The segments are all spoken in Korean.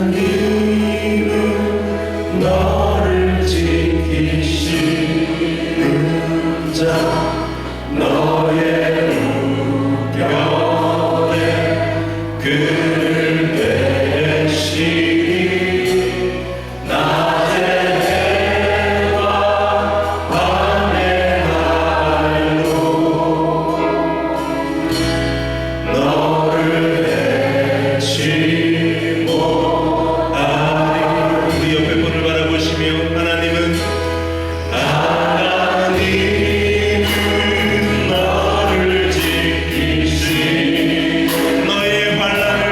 하나님은 너를 지키시는 자 너의 우편에 그를 대신히 낮에 해와 밤에 달로 너를 해치 못하리. 우리 옆에 분을 바라보시며 하나님은 너를 지키시니 너의 환난을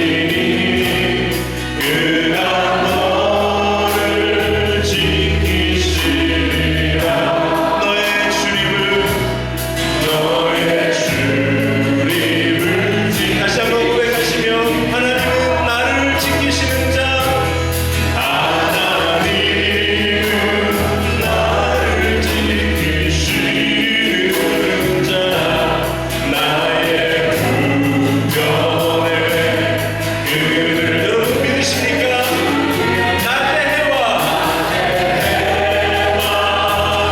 명쾌하시니 그가 너를 지키시리라. 너의 주님을 다시 한번 고백하시며 하나님은 나를 지키시는 자 하나님은 나를 지키시는 자 나의 우편에 그를 여러분 믿으십니까? 낮의 해와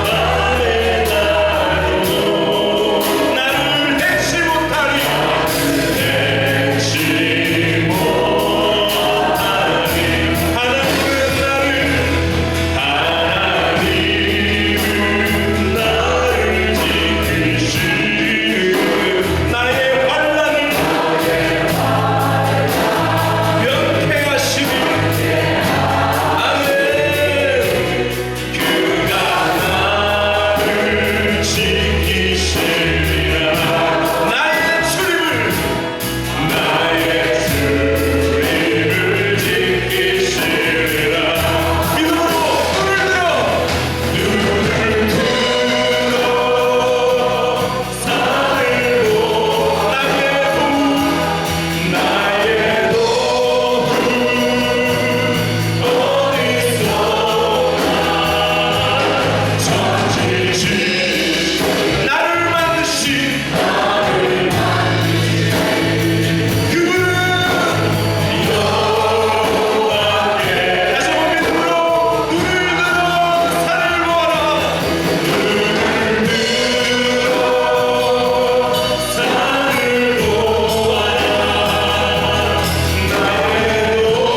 밤의 달도 나를 해치 못하리. 하나님은 나를 지키시는 나의 환난을 명쾌하시니 아멘. 그가 나를 지키시리라. 나의 주님을 지키시리라. 믿음으로 눈을 들어 산을 보 나의 도움 어디서 전지지 나를 만드신 그분은 여호와께 다시 한번 믿음으로 눈을 들어 산을 보아라. 눈을 들어 산을 보아라. 나의 도움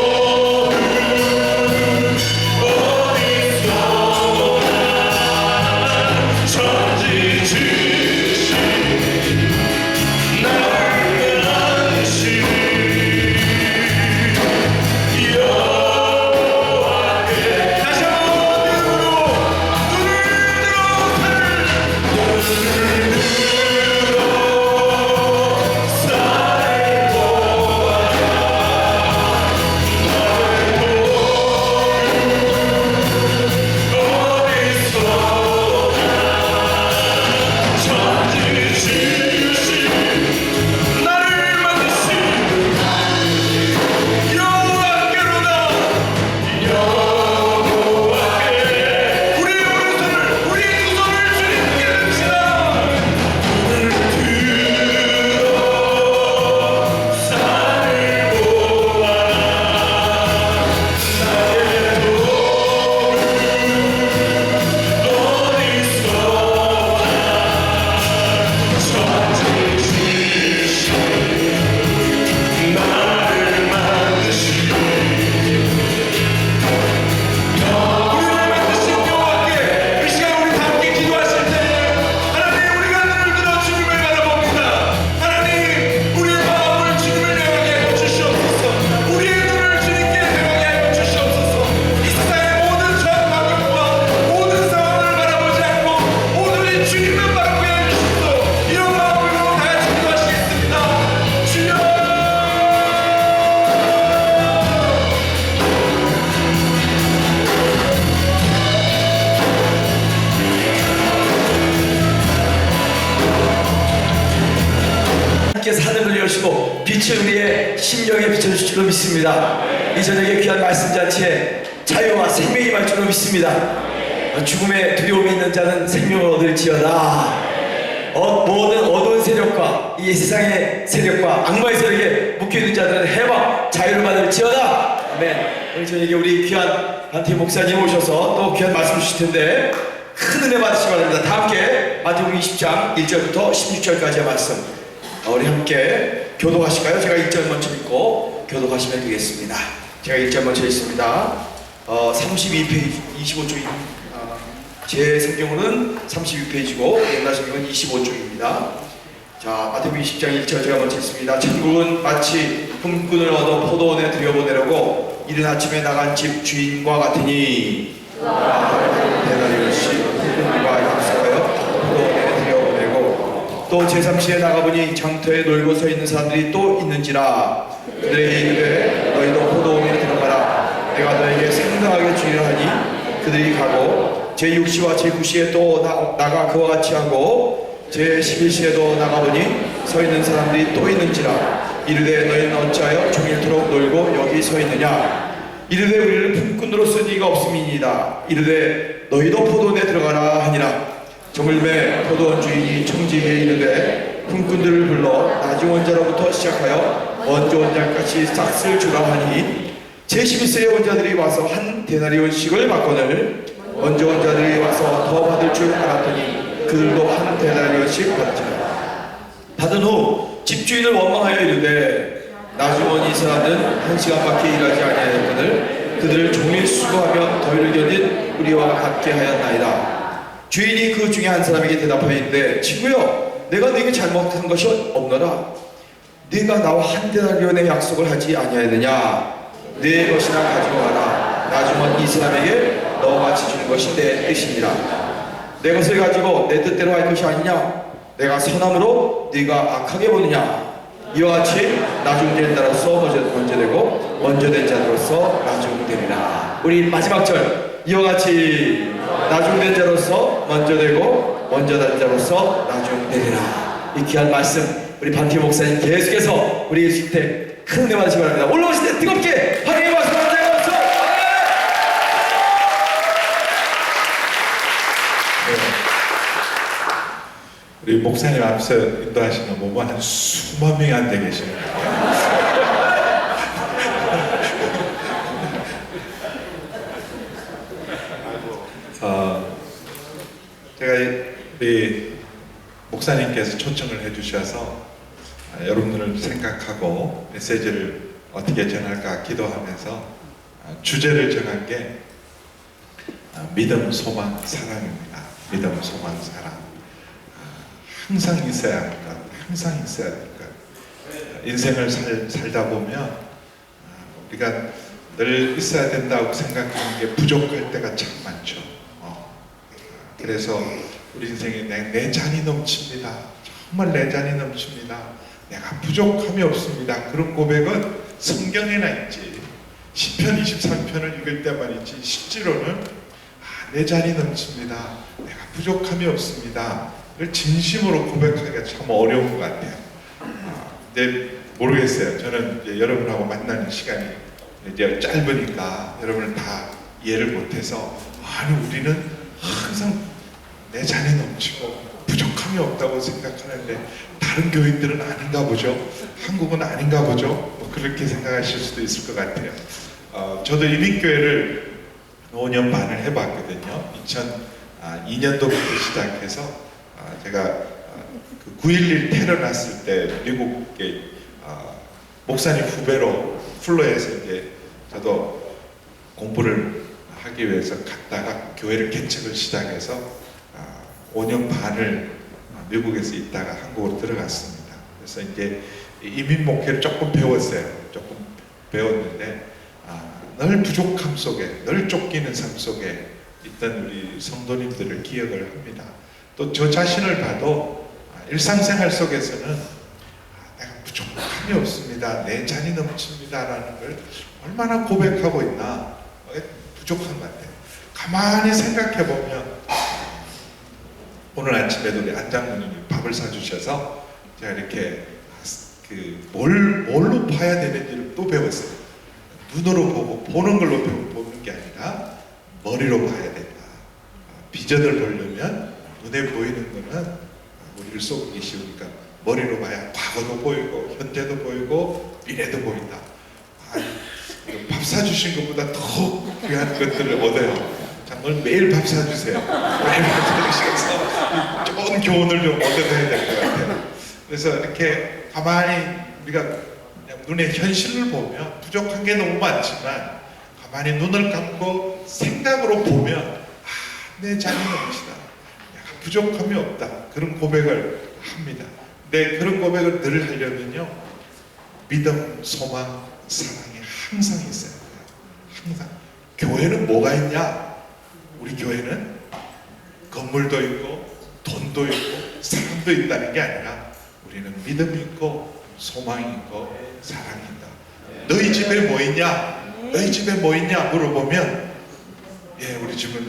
어디서 전지지신 나를 안으신 여호와께 다시 한번 믿음으로 눈을 들어 산을 보아라. 전지지신 나를 만드신 여호와께로다. 여호와께 우리의 오른손을 우리의 두 손을 주님께 듭시다. 눈을 들어 산을 보아라. 나의 도움 전지지신 나를 만드신 여호와께 이 시간 우리 다 함께 기도하실 때 하나님 우리가 눈을 들어 주님을 바라봅니다. 하나님 우리의 마음을 주님을 향하게 하여 주시옵소서. 우리의 눈을 주님께 향하게 하여 주시옵소서. 이 세상의 모든 좌우방향과 모든 상황을 바라보지 않고 오늘의 주님만 바라보게 하여 주시옵소서. 이런 마음으로 다 같이 기도하시겠습니다. 주여 하나님께서 하늘을 여시고 빛을 우리의 심령에 비춰주실 줄로 믿습니다. 이 저녁에 귀한 말씀 잔치에 자유와 생명이 임할 줄로 믿습니다. 죽음의 두려움이 있는 자는 생명을 얻을지어다. 모든 어두운 세력과 이 세상의 세력과 악마의 세력에 묶여있는 자들은 해방 자유를 받을지어다. 아멘. 오늘 저에게 우리 귀한 반티 목사님 오셔서 또 귀한 말씀 주실 텐데 큰 은혜 받으시기 바랍니다. 다 함께 마태복음 20장 1절부터 16절까지의 말씀 우리 함께 교독하실까요? 제가 1절 먼저 읽고 교독하시면 되겠습니다. 제가 1절 먼저 읽습니다. 32페이지 25쪽입니다. 제 성경으로는 32페이지고 옛날 성경은 25쪽입니다. 자, 마태복음 20장 1절 제가 먼저 읽습니다. 천국은 마치 품꾼을 얻어 포도원에 들여보내려고 이른 아침에 나간 집 주인과 같으니 대나리 없이 품꾼과 약속하여 포도원에 들여보내고 또 제3시에 나가보니 장터에 놀고 서 있는 사람들이 또 있는지라 그들에게 이르되 너희도 포도원에 들어가라 내가 너에게 상당하게 주리라 하니 그들이 가고 제6시와 제9시에 또 나가 그와 같이 하고 제11시에도 나가보니 서 있는 사람들이 또 있는지라 이르되 너희는 어찌하여 종일토록 놀고 여기 서 있느냐 이르되 우리를 품꾼으로 쓴 이가 없음이니이다 이르되 너희도 포도원에 들어가라 하니라 저물매 포도원 주인이 청지기에 이르되 품꾼들을 불러 나중 원자로부터 시작하여 먼저 원자까지 싹쓸 주라 하니 제11세의 원자들이 와서 한 데나리온씩을 받거늘 먼저 온 자들이 와서 더 받을 줄 알았더니 그들도 한 데나리온씩 받지라. 받은 후 집주인을 원망하여 이르되 나중은 이 사람은 1시간밖에 일하지 아니하였거늘 그들을 종일 수고하며 더위를 견딘 우리와 같게 하였나이다. 주인이 그 중에 한 사람에게 대답하여 이르되 친구여 내가 네게 잘못한 것이 없노라. 네가 나와 한 데나리온의 약속을 하지 아니하였느냐. 네 것이나 가지고 가라. 나중은 이 사람에게 너와 같이 주는 것이 내 뜻이니라. 내 것을 가지고 내 뜻대로 할 것이 아니냐. 내가 선함으로 네가 악하게 보느냐. 이와 같이 나중된 자로서 먼저 되고 먼저 된 자로서 나중되리라. 우리 마지막 절 이와 같이 나중된 자로서 먼저 되고 먼저 된 자로서 나중되리라. 이 귀한 말씀 우리 반티 목사님 계속해서 우리 주택 큰 은혜 받으시기 바랍니다. 올라오실 때 뜨겁게 환영의 말씀 한번 해주세요. 우리 목사님 앞서 인도하시는 거 보면 한 수만 명이 안 돼 계십니다. 제가 우리 목사님께서 초청을 해주셔서 여러분들을 생각하고 메시지를 어떻게 전할까 기도하면서 주제를 정한 게 믿음, 소망, 사랑입니다. 믿음, 소망, 사랑. 항상 있어야 할 것, 항상 있어야 될 것. 인생을 살다 보면 우리가 늘 있어야 된다고 생각하는 게 부족할 때가 참 많죠. 그래서 우리 인생에 내 잔이 넘칩니다. 정말 내 잔이 넘칩니다. 내가 부족함이 없습니다. 그런 고백은 성경에나 있지. 시편 23편을 읽을 때만 있지. 실제로는 내 잔이 넘칩니다. 내가 부족함이 없습니다. 이걸 진심으로 고백하기가 참 어려운 것 같아요. 근데 모르겠어요. 저는 이제 여러분하고 만나는 시간이 이제 짧으니까 여러분을 다 이해를 못해서 아니 우리는 항상 내 잔이 넘치고 부족함이 없다고 생각하는데 다른 교인들은 아닌가 보죠. 한국은 아닌가 보죠. 뭐 그렇게 생각하실 수도 있을 것 같아요. 저도 이민교회를 5년 반을 해봤거든요. 2002년도부터 시작해서 제가 그 9.11 테러 났을 때 미국에 목사님 후배로 플로에서 이제 저도 공부를 하기 위해서 갔다가 교회를 개척을 시작해서 5년 반을 미국에서 있다가 한국으로 들어갔습니다. 그래서 이제 이민 목회를 조금 배웠어요. 조금 배웠는데 늘 부족함 속에, 늘 쫓기는 삶 속에 있던 우리 성도님들을 기억을 합니다. 또 저 자신을 봐도 일상생활 속에서는 내가 부족함이 없습니다. 내 잔이 넘칩니다라는 걸 얼마나 고백하고 있나 부족한 것 같아요. 가만히 생각해 보면 오늘 아침에도 우리 안장모님이 밥을 사주셔서 제가 이렇게 뭘로 봐야 되는지를 또 배웠어요. 눈으로 보고 보는 걸로 보는 게 아니라 머리로 봐야 된다. 비전을 보려면 눈에 보이는 거는 우리를 속이기 쉬우니까 머리로 봐야 과거도 보이고 현재도 보이고 미래도 보인다. 밥 사주신 것보다 더 귀한 것들을 얻어요. 정말 매일 밥 사주세요. 매일 밥 사주셔서 좋은 교훈을 좀 얻어내야 될 것 같아요. 그래서 이렇게 가만히 우리가 그냥 눈에 현실을 보면 부족한 게 너무 많지만 가만히 눈을 감고 생각으로 보면 내 자신은 것이다. 내가 부족함이 없다. 그런 고백을 합니다. 근데 그런 고백을 늘 하려면요, 믿음, 소망, 사랑이 항상 있어야 돼요. 항상. 교회는 뭐가 있냐? 우리 교회는 건물도 있고 돈도 있고 사람도 있다는 게 아니라 우리는 믿음이 있고 소망이 있고 사랑이 있다. 너희 집에 뭐 있냐? 너희 집에 뭐 있냐? 물어보면 우리 집은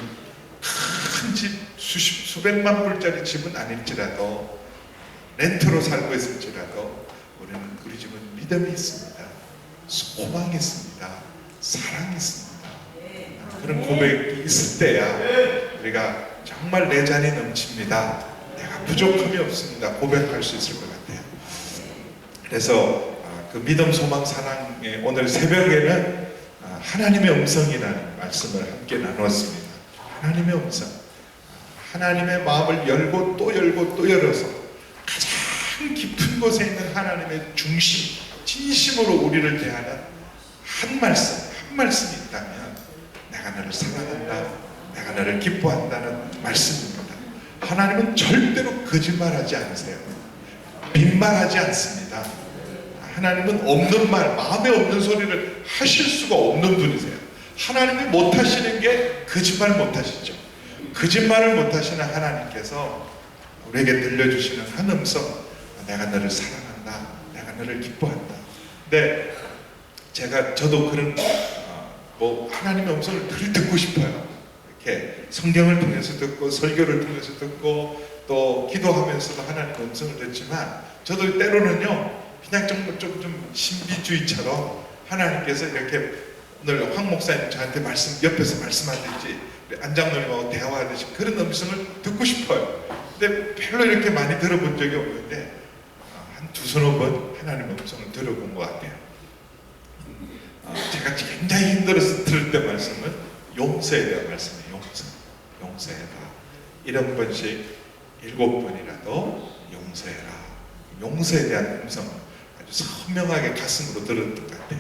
큰 집, 수백만 불짜리 집은 아닐지라도 렌트로 살고 있을지라도 우리 집은 믿음이 있습니다. 소망이 있습니다. 사랑이 있습니다. 그런 고백이 있을 때야 우리가 정말 내 잔이 넘칩니다. 내가 부족함이 없습니다. 고백할 수 있을 것 같아요. 그래서 그 믿음, 소망, 사랑의 오늘 새벽에는 하나님의 음성이라는 말씀을 함께 나누었습니다. 하나님의 음성. 하나님의 마음을 열고 또 열고 또 열어서 가장 깊은 곳에 있는 하나님의 중심, 진심으로 우리를 대하는 한 말씀이 있다면 내가 너를 사랑한다, 내가 너를 기뻐한다는 말씀입니다. 하나님은 절대로 거짓말하지 않으세요. 빈말하지 않습니다. 하나님은 없는 말, 마음에 없는 소리를 하실 수가 없는 분이세요. 하나님이 못하시는 게 거짓말 못하시죠. 거짓말을 못하시는 하나님께서 우리에게 들려주시는 한 음성, 내가 너를 사랑한다, 내가 너를 기뻐한다. 근데 저도 그런 하나님의 음성을 늘 듣고 싶어요. 이렇게 성경을 통해서 듣고 설교를 통해서 듣고 또 기도하면서도 하나님의 음성을 듣지만 저도 때로는요 그냥 좀 신비주의처럼 하나님께서 이렇게 오늘 황 목사님 저한테 옆에서 말씀하듯이 안장로님하고 대화하듯이 그런 음성을 듣고 싶어요. 근데 별로 이렇게 많이 들어본 적이 없는데 한 두서너 번 하나님의 음성을 들어본 것 같아요. 제가 굉장히 힘들어서 들을 때 말씀은 용서에 대한 말씀이에요. 용서해라. 7번씩 7번이라도 용서해라. 용서에 대한 음성 아주 선명하게 가슴으로 들었던 것 같아요.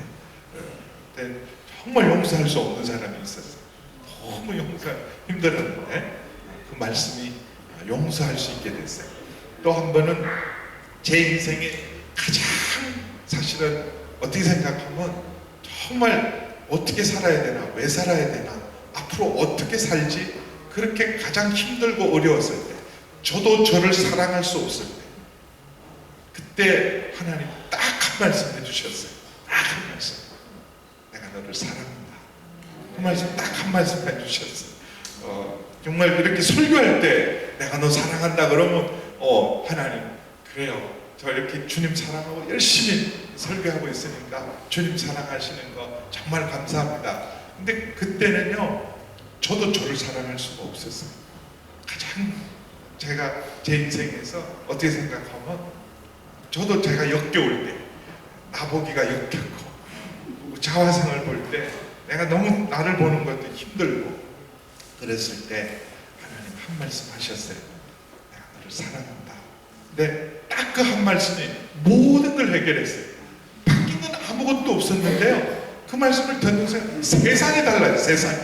근데 정말 용서할 수 없는 사람이 있었어요. 너무 용서 힘들었는데 그 말씀이 용서할 수 있게 됐어요. 또 한 번은 제 인생에 가장 사실은 어떻게 생각하면 정말 어떻게 살아야 되나, 왜 살아야 되나, 앞으로 어떻게 살지, 그렇게 가장 힘들고 어려웠을 때, 저도 저를 사랑할 수 없을 때, 그때 하나님 딱 한 말씀 해주셨어요. 딱 한 말씀. 내가 너를 사랑한다. 그 말씀 딱 한 말씀 해주셨어요. 정말 이렇게 설교할 때 내가 너 사랑한다 그러면 하나님 그래요. 저 이렇게 주님 사랑하고 열심히 설교하고 있으니까 주님 사랑하시는 거 정말 감사합니다. 근데 그때는요 저도 저를 사랑할 수가 없었어요. 가장 제가 제 인생에서 어떻게 생각하면 저도 제가 역겨울 때 나보기가 역겹고 자화상을 볼 때 내가 너무 나를 보는 것도 힘들고 그랬을 때 하나님 한 말씀 하셨어요. 내가 너를 사랑한다. 근데 딱 그 한 말씀이 모든 걸 해결했어요. 바뀐 건 아무것도 없었는데요. 그 말씀을 듣는 순간 세상이 달라요. 세상이.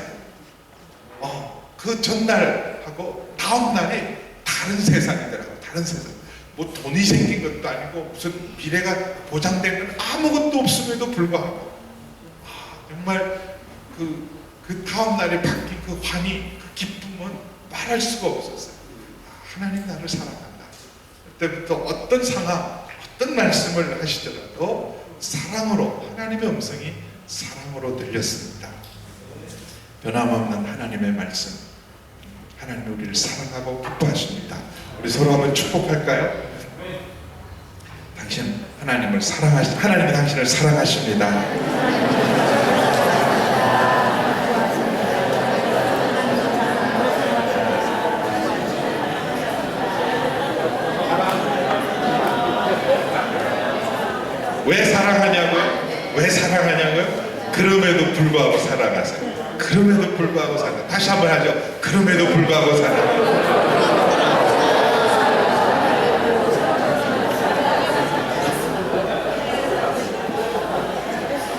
그 전날하고 다음 날이 다른 세상이더라고요. 다른 세상. 뭐 돈이 생긴 것도 아니고 무슨 미래가 보장된 건 아무것도 없음에도 불구하고 정말 그 다음 날에 바뀐 그 환희, 그 기쁨은 말할 수가 없었어요. 하나님 나를 사랑한다. 그때부터 어떤 상황, 어떤 말씀을 하시더라도 사랑으로, 하나님의 음성이 사랑으로 들렸습니다. 변함없는 하나님의 말씀, 하나님이 우리를 사랑하고 기뻐하십니다. 우리 서로 한번 축복할까요? 하나님이 당신을 사랑하십니다. 왜 사랑하냐고요? 왜 사랑하냐고요? 그럼에도 불구하고 사랑하세요. 그럼에도 불구하고 사랑. 다시 한번 하죠. 그럼에도 불구하고 사랑.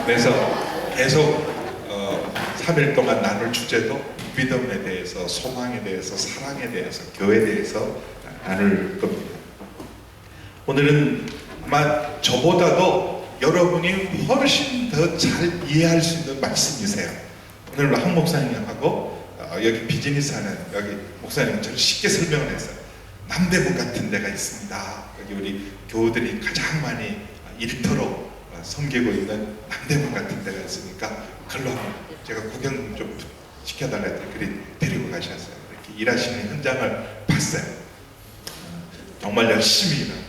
그래서 계속 3일 동안 나눌 주제도 믿음에 대해서, 소망에 대해서, 사랑에 대해서, 교회에 대해서 나눌 겁니다. 오늘은 아마 저보다도 여러분이 훨씬 더 잘 이해할 수 있는 말씀이세요. 오늘 한 목사님하고 여기 비즈니스하는 여기 목사님처럼 쉽게 설명을 했어요. 남대문 같은 데가 있습니다. 여기 우리 교우들이 가장 많이 일터로 섬기고 있는 남대문 같은 데가 있으니까 글로 한번 제가 구경 좀 시켜달라 했더니 그리 데리고 가셨어요. 이렇게 일하시는 현장을 봤어요. 정말 열심히 일하고.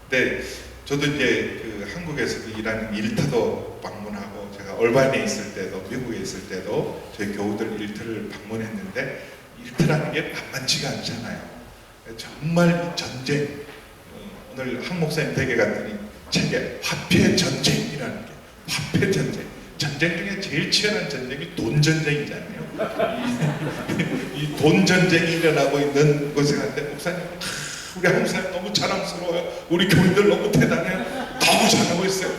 근데 저도 이제 그 한국에서도 일하는 일터도 방문하고, 제가 얼바인에 있을 때도, 미국에 있을 때도 저희 교우들 일터를 방문했는데, 일터라는 게 만만치가 않잖아요. 정말 이 전쟁, 오늘 한 목사님 댁에 갔더니 책에 화폐 전쟁이라는 게, 화폐 전쟁, 전쟁 중에 제일 치열한 전쟁이 돈 전쟁이잖아요. 이 돈 전쟁이 일어나고 있는 곳에 갔는데 목사님, 우리 한국 사람 너무 자랑스러워요. 우리 교인들 너무 대단해요. 너무 잘하고 있어요.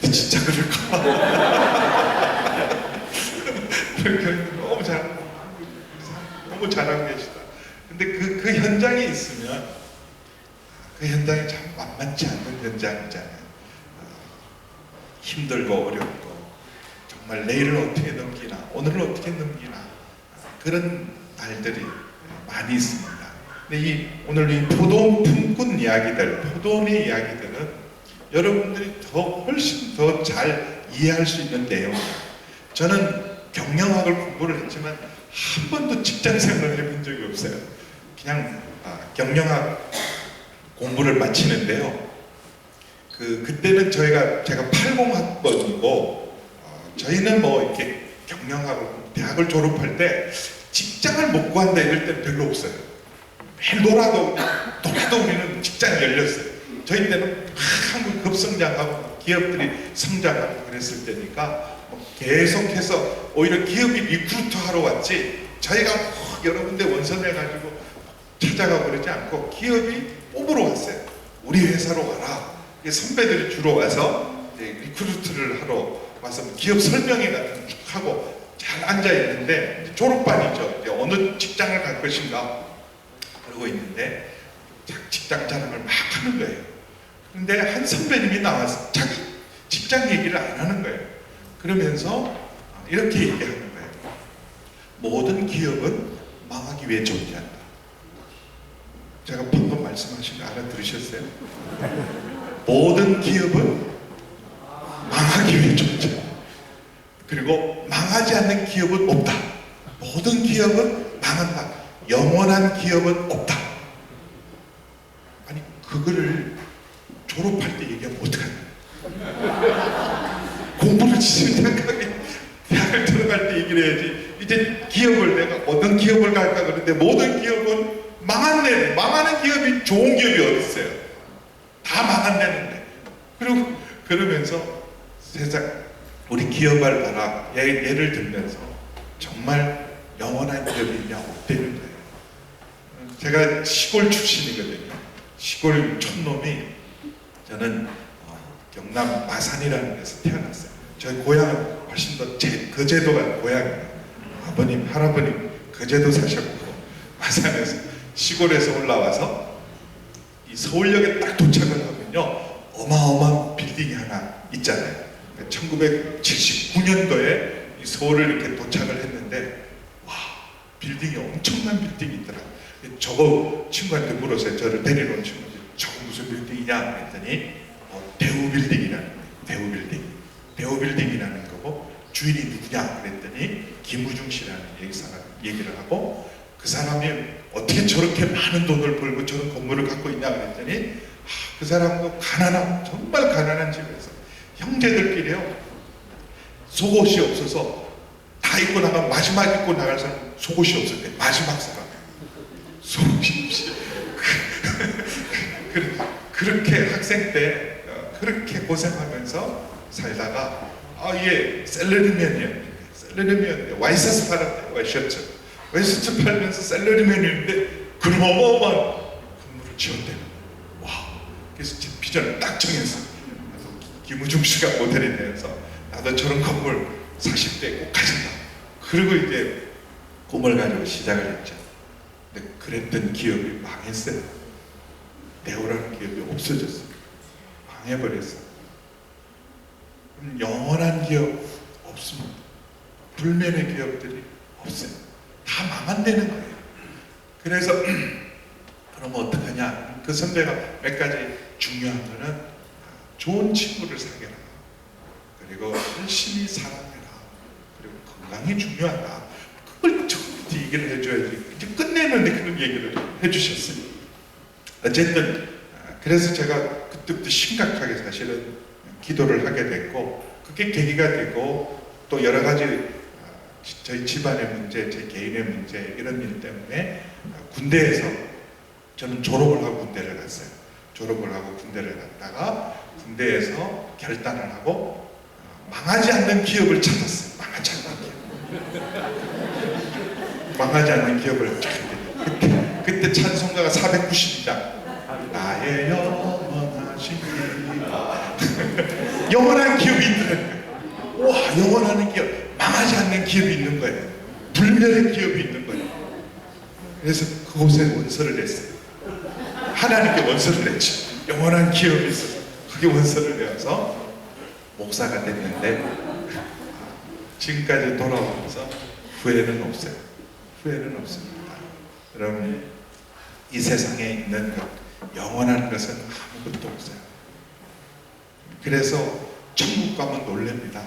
근데 진짜 그럴까? 우리 교인들 너무 잘하고 계시다. 근데 그 현장에 있으면 그 현장이 참 만만치 않는 현장이잖아요. 힘들고 어렵고, 정말 내일을 어떻게 넘기나, 오늘을 어떻게 넘기나, 그런 날들이 많이 있습니다. 근데 오늘 이 포도원 품꾼 이야기들, 포도원의 이야기들은 여러분들이 훨씬 더 잘 이해할 수 있는 내용이에요. 저는 경영학을 공부를 했지만 한 번도 직장 생활을 해본 적이 없어요. 그냥 경영학 공부를 마치는데요. 그때는 제가 80학번이고, 저희는 뭐 이렇게 경영학을 대학을 졸업할 때 직장을 못 구한다 이럴 때는 별로 없어요. 매일 놀아도 우리는 직장이 열렸어요. 저희 때는 한국 급성장하고 기업들이 성장하고 그랬을 때니까 계속해서 오히려 기업이 리크루트 하러 왔지, 저희가 여러 군데 원서내가지고 찾아가고 그러지 않고 기업이 뽑으러 왔어요. 우리 회사로 와라. 선배들이 주로 와서 리크루트를 하러 와서 기업 설명회 같은 거 쭉 하고 잘 앉아 있는데, 졸업반이죠. 이제 어느 직장을 갈 것인가 그러고 있는데 직장 자랑을 막 하는 거예요. 그런데 한 선배님이 나와서 자기 직장 얘기를 안 하는 거예요. 그러면서 이렇게 얘기하는 거예요. 모든 기업은 망하기 위해 존재한다. 제가 방금 말씀하신 거 알아들으셨어요? 모든 기업은 망하기 위해 존재한다. 그리고 망하지 않는 기업은 없다. 모든 기업은 망한다. 영원한 기업은 없다. 아니, 그거를 졸업할 때 얘기하면 어떡하냐? 공부를 시작하게 대학을 들어갈 때 얘기를 해야지. 이제 기업을 내가 어떤 기업을 갈까 그러는데, 모든 기업은 망한데, 망하는 기업이 좋은 기업이 어디 있어요? 다 망한다는데. 그리고 그러면서 세상 우리 기업을 봐라 예를 들면서 정말 영원한 기업이 있냐 없다는 거예요. 제가 시골 출신이거든요. 시골 촌놈이, 저는 경남 마산이라는 데서 태어났어요. 저희 고향은 훨씬 더 거제도가 고향이에요. 아버님, 할아버님 거제도 사셨고, 마산에서 시골에서 올라와서 이 서울역에 딱 도착을 하면요, 어마어마한 빌딩이 하나 있잖아요. 1979년도에 이 서울을 이렇게 도착을 했는데, 와, 빌딩이 엄청난 빌딩이 있더라고요. 저거 친구한테 물었어요. 저를 데리러 온 친구한테 저거 무슨 빌딩이냐 했더니 대우빌딩이라는 거예요. 대우빌딩이라는 거고, 주인이 누구냐 그랬더니 김우중 씨라는 얘기를 하고, 그 사람이 어떻게 저렇게 많은 돈을 벌고 저런 건물을 갖고 있냐 그랬더니, 그 사람도 정말 가난한 집에서 형제들끼리요, 속옷이 없어서 다 입고 나가면 마지막 입고 나갈 사람 속옷이 없을 때 마지막 사람 속옷이 없이 그 그렇게 학생 때 그렇게 고생하면서 살다가 이게 셀러리맨이었는데 와이셔츠 팔았대요. 와이셔츠 팔면서 셀러리맨이었는데 그런 어마어마한 건물을 지었대요. 와, 그래서 제 비전을 딱 정해서 나도 김우중 씨가 모델이 되어서 나도 저런 건물 40대에 꼭 가진다. 그리고 이제 꿈을 가지고 시작을 했죠. 근데 그랬던 기업이 망했어요. 네오라는 기업이 없어졌어요. 망해버렸어요. 영원한 기업 없습니다. 불면의 기업들이 없어요. 다 망한다는 거예요. 그래서 그러면 어떡하냐? 그 선배가 몇 가지 중요한 거는 좋은 친구를 사귀라. 그리고 열심히 살아내라. 그리고 건강이 중요하다. 그걸 처음부터 얘기를 해줘야지. 이제 끝내는데 그런 얘기를 해주셨어요. 어쨌든 그래서 제가 그때부터 심각하게 사실은 기도를 하게 됐고 그게 계기가 되고 또 여러 가지 저희 집안의 문제, 제 개인의 문제 이런 일 때문에 군대에서 저는 졸업을 하고 군대를 갔어요. 졸업을 하고 군대를 갔다가 군대에서 결단을 하고 망하지 않는 기업을 찾았어요. 망하지 않는 기업을 찾았어요. 그때 찬송가가 490장 나의 영원하신 기업 영원한 기업이 있더라고요. 와, 영원한 기업, 망하지 않는 기업이 있는 거예요. 불멸의 기업이 있는 거예요. 그래서 그곳에 원서를 냈어요. 하나님께 원서를 냈죠. 영원한 기업이 있어서 그게 원서를 내어서 목사가 됐는데 지금까지 돌아오면서 후회는 없어요. 후회는 없습니다. 여러분, 이 세상에 있는 영원한 것은 아무것도 없어요. 그래서 천국 가면 놀랍니다.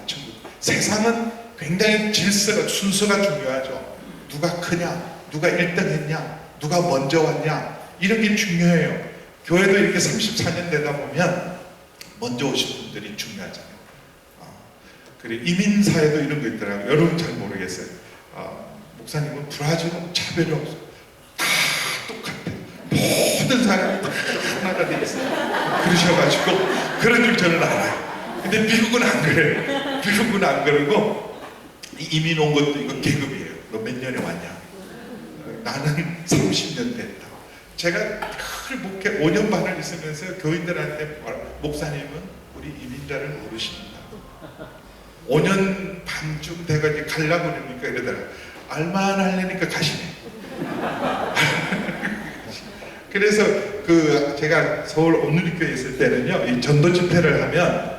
세상은 굉장히 질서가, 순서가 중요하죠. 누가 크냐, 누가 1등 했냐, 누가 먼저 왔냐, 이런 게 중요해요. 교회도 이렇게 34년 되다 보면 먼저 오신 분들이 중요하잖아요. 그리고 이민사회도 이런 거 있더라고요. 여러분 잘 모르겠어요. 목사님은 브라질은 차별이 없어요. 다 똑같아요. 모든 사람이 다 하나가 돼 있어요. 그러셔가지고 그런 줄 저는 알아요. 근데 미국은 안 그래요. 미국은 안 그러고 이민 온 것도 이거 계급이에요. 너 몇 년에 왔냐? 나는 30년 됐다. 제가 늘 목회 5년 반을 있으면서 교인들한테 목사님은 우리 이민자를 모르십니다. 5년 반쯤 돼가지고 가려고 그러니까 이러더라. 알만 하려니까 가시네. 그래서 제가 서울 온누리교회 있을 때는요, 이 전도 집회를 하면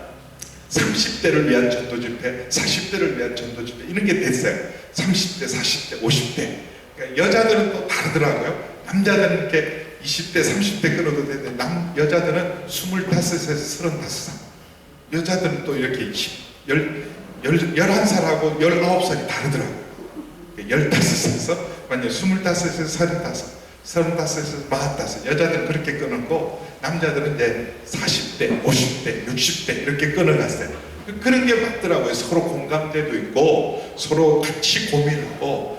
30대를 위한 전도 집회, 40대를 위한 전도 집회 이런 게 됐어요. 30대, 40대, 50대. 그러니까 여자들은 또 다르더라고요. 남자들은 이렇게 20대, 30대 끊어도 되는데 여자들은 25에서 35살. 여자들은 또 이렇게 11살하고 19살이 다르더라고요. 15에서 만약 25에서 35, 35에서 45 여자들은 그렇게 끊었고 남자들은 이제 40대, 50대, 60대 이렇게 끊어갔어요. 그런 게 맞더라고요. 서로 공감대도 있고 서로 같이 고민하고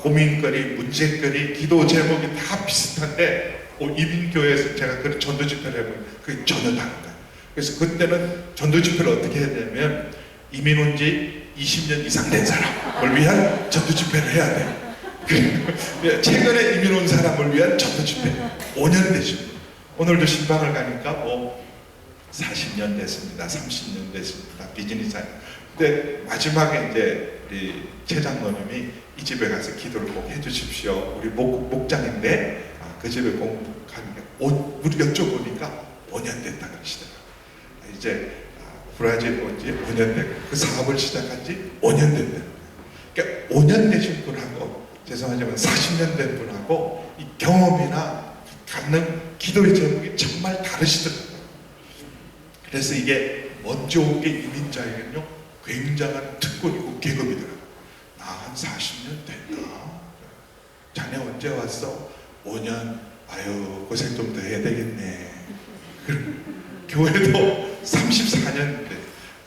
고민거리, 문제거리, 기도 제목이 다 비슷한데 이민교회에서 제가 그 전도 집회를 해보면 그게 전혀 다른 거예요. 그래서 그때는 전도 집회를 어떻게 해야 되냐면 이민 온 지 20년 이상 된 사람을 위한 전도 집회를 해야 돼요. 최근에 이민 온 사람을 위한 전도 집회 5년 되죠. 오늘도 신방을 가니까 뭐 40년 됐습니다. 30년 됐습니다. 비즈니스. 근데 마지막에 이제 우리 최 장로님이 이 집에 가서 기도를 꼭 해주십시오. 우리 목장인데 그 집에 꼭 가는데 우리 여쭤보니까 5년 됐다 그러시더라고요. 이제 브라질 온 지 5년 됐고 그 사업을 시작한 지 5년 됐다. 그러니까 5년 되신 분하고 죄송하지만 40년 된 분하고 이 경험이나 갖는 기도의 제목이 정말 다르시더라고요. 그래서 이게 먼저 온 게 이민자에게는요 굉장한 특권이고 계급이더라고요. 나 한 40년 됐다. 자네 언제 왔어? 5년. 아유 고생 좀 더 해야 되겠네. 교회도 34년 돼.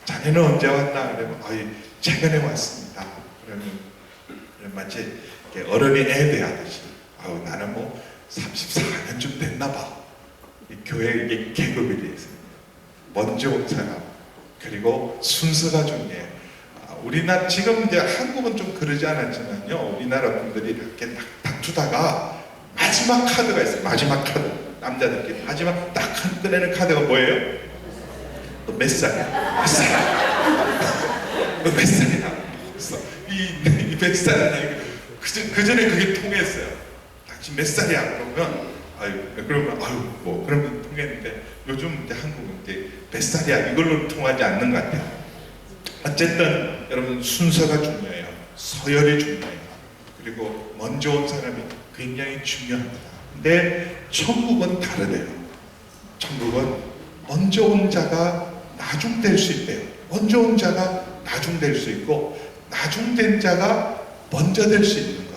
자네는 언제 왔나? 그러면 아유 최근에 왔습니다. 그러면 마치 어른이 애 대하듯이 아유 나는 뭐 34년쯤 됐나 봐. 이 교회의 계급이 되어 있습니다. 먼저 온 사람, 그리고 순서가 중요해요. 우리나라 지금 이제 한국은 좀 그러지 않았지만요, 우리나라 분들이 이렇게 막 다투다가 마지막 카드가 있어요. 마지막 카드, 남자들끼리 마지막 딱 꺼내는 카드가 뭐예요? 너 몇 살이야? 몇 살이야? 너 몇 살이야? 이 몇 살이야? 그 전에 그게 통했어요. 당신 몇 살이야? 그러면 아유 뭐 그러면 통했는데 요즘 이제 한국은 이제 몇 살이야? 이걸로 통하지 않는 것 같아요. 어쨌든 여러분 순서가 중요해요. 서열이 중요해요. 그리고 먼저 온 사람이 굉장히 중요합니다. 근데 천국은 다르대요. 천국은 먼저 온 자가 나중될 수 있대요. 먼저 온 자가 나중될 수 있고 나중된 자가 먼저 될 수 있는 것.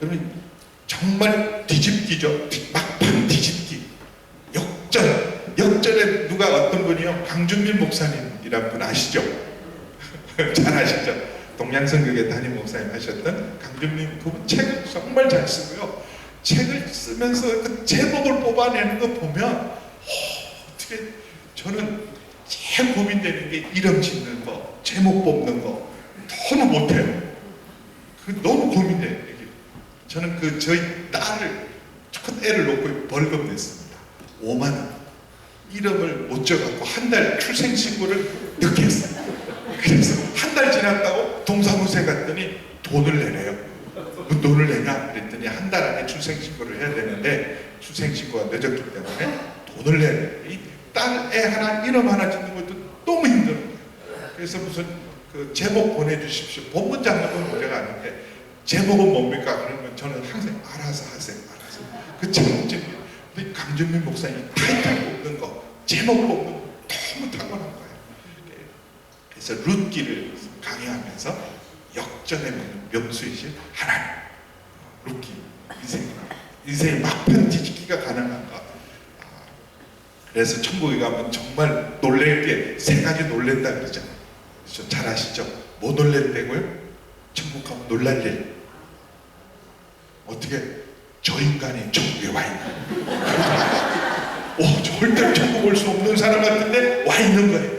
그러면 정말 뒤집기죠. 막판 뒤집기. 역전에 누가 어떤 분이요? 강준민 목사님이란 분 아시죠? 잘 아시죠? 동양성교회 담임 목사님 하셨던 강준민 그분 책을 정말 잘 쓰고요. 책을 쓰면서 그 제목을 뽑아내는 거 보면 어떻게 저는 제일 고민되는 게 이름 짓는 거, 제목 뽑는 거 너무 못해요. 그 너무 고민돼요. 저는 그 저희 딸을 큰 애를 놓고 벌금 냈습니다. 5만 원. 이름을 못 적었고 한 달 출생신고를 늦게 했어요. 그래서 한 달 지났다고 동사무소에 갔더니 돈을 내래요. 뭐 돈을 내냐? 그랬더니 한 달 안에 출생신고를 해야 되는데 출생신고가 늦었기 때문에 돈을 내래요. 이 딸 애 하나 이름 하나 짓는 것도 너무 힘들어요. 그래서 무슨 그 제목 보내주십시오. 본문 장르는 문제가 아닌데 제목은 뭡니까? 그러면 저는 항상 알아서 하세요. 알아서. 그 제목 짓는 근데 강준민 목사님 타이틀 뽑는 거, 제목 뽑는 거 너무 타고난 거예요. 그래서 룻기를 강의하면서 역전의 명수이신 하나님, 룻기 인생의 막판 뒤집기가 가능한가? 그래서 천국에 가면 정말 놀랄 게 세 가지 놀랜다 그러잖아요. 그렇죠? 잘 아시죠? 뭐 놀랜다고요? 천국 가면 놀랄 일. 어떻게 저 인간이 천국에 와 있나? 절대 천국 올 수 없는 사람 같은데 와 있는 거예요.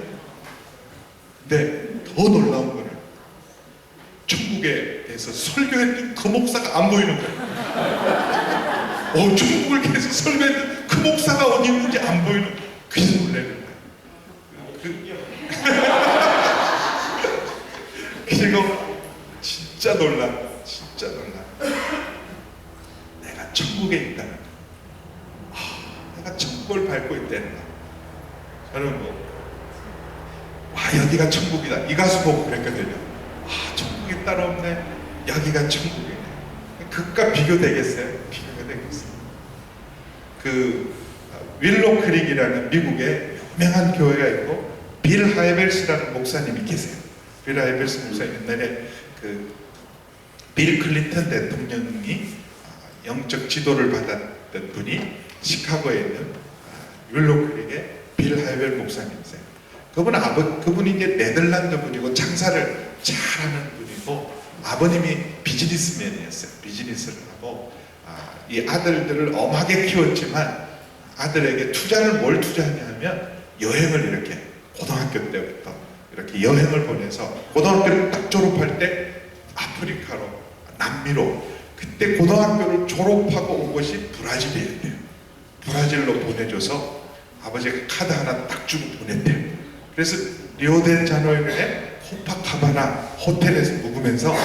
근데 더 놀라운 거는 천국에 대해서 설교했던 그 목사가 안 보이는 거예요. 천국을 계속 설교했던 그 목사가 어디 있는지 안 보이는 그래서 놀라는 거예요. 그리고 진짜 놀라. 내가 천국에 있다는 거. 내가 천국을 밟고 있다는 거. 저는 여기가 천국이다. 이 가수 보고 그랬거든요. 천국이 따로 없네. 여기가 천국이네. 그것과 비교되겠어요? 비교가 되겠어요. 그 윌로 크릭이라는 미국의 유명한 교회가 있고 빌 하이벨스라는 목사님이 계세요. 빌 하이벨스 목사님 옛날에 그 빌 클린턴 대통령이 영적 지도를 받았던 분이 시카고에 있는 윌로 크릭의 빌 하이벨 목사님이세요. 그분이 이제 네덜란드 분이고 장사를 잘하는 분이고 아버님이 비즈니스맨이었어요. 비즈니스를 하고 이 아들들을 엄하게 키웠지만 아들에게 뭘 투자하냐면 여행을 이렇게 고등학교 때부터 이렇게 여행을 보내서 고등학교를 딱 졸업할 때 아프리카로 남미로 그때 고등학교를 졸업하고 온 곳이 브라질이었대요. 브라질로 보내줘서 아버지가 카드 하나 딱 주고 보냈대요. 그래서 리오데자네이루의 코파카바나 호텔에서 묵으면서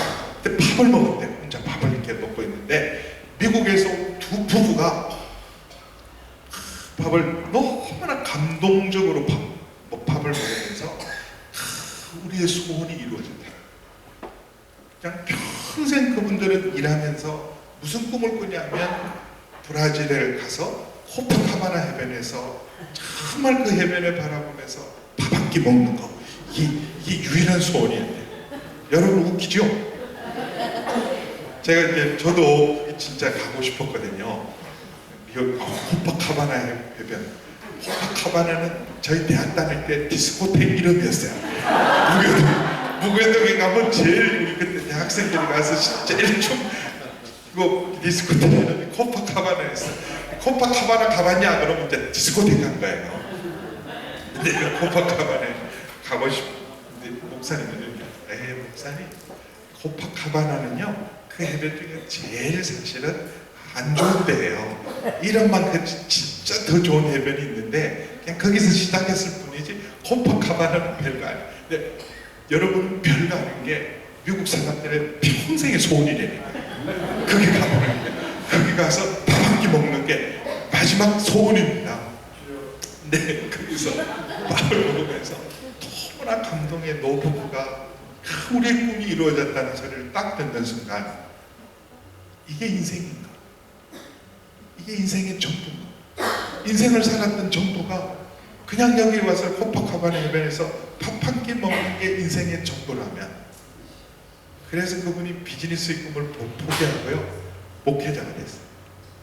그때 밥을 먹었대요. 혼자 밥을 이렇게 먹고 있는데 미국에서 두 부부가 밥을 너무나 감동적으로 밥을 먹으면서 우리의 소원이 이루어진다. 그냥 평생 그분들은 일하면서 무슨 꿈을 꾸냐면 브라질에 가서 코파카바나 해변에서 정말 그 해변을 바라보면서 밥 한 끼 먹는 거 이게 유일한 소원이었대요. 여러분 웃기죠? 제가 이제 저도 진짜 가고 싶었거든요. 코파카바나 해변. 코파카바나는 저희 대학 다닐 때 디스코텍 이름이었어요. 무교동에 가면 제일 우리 그때 대학생들이 가서 제일 좀 디스코텍 이름이 코파카바나였어요. 코파카바나 가봤냐? 그러면 이제 디스코테크 간 거예요. 근데 코파카바나에 가고 싶은데 목사님은 목사님 코파카바나는요 그 해변 중에 제일 사실은 안 좋은 데예요. 이런만큼 진짜 더 좋은 해변이 있는데 그냥 거기서 시작했을 뿐이지 코파카바나는 별거 아니에요. 근데 여러분은 별거 아닌 게 미국 사람들의 평생의 소원이래요. 거기 가보는 게 거기 가서 밥 한 끼 먹는 게 마지막 소원입니다. 근데 거기서 밥을 먹으면서 너무나 감동의 노부부가 우리의 꿈이 이루어졌다는 소리를 딱 듣는 순간 이게 인생인가? 이게 인생의 전부인가? 인생을 살았던 전부가 그냥 여기 와서 코파카바나 해변에서 밥 한 끼 먹는 게 인생의 전부라면 그래서 그분이 비즈니스의 꿈을 포기하고요 목회자가 됐어요.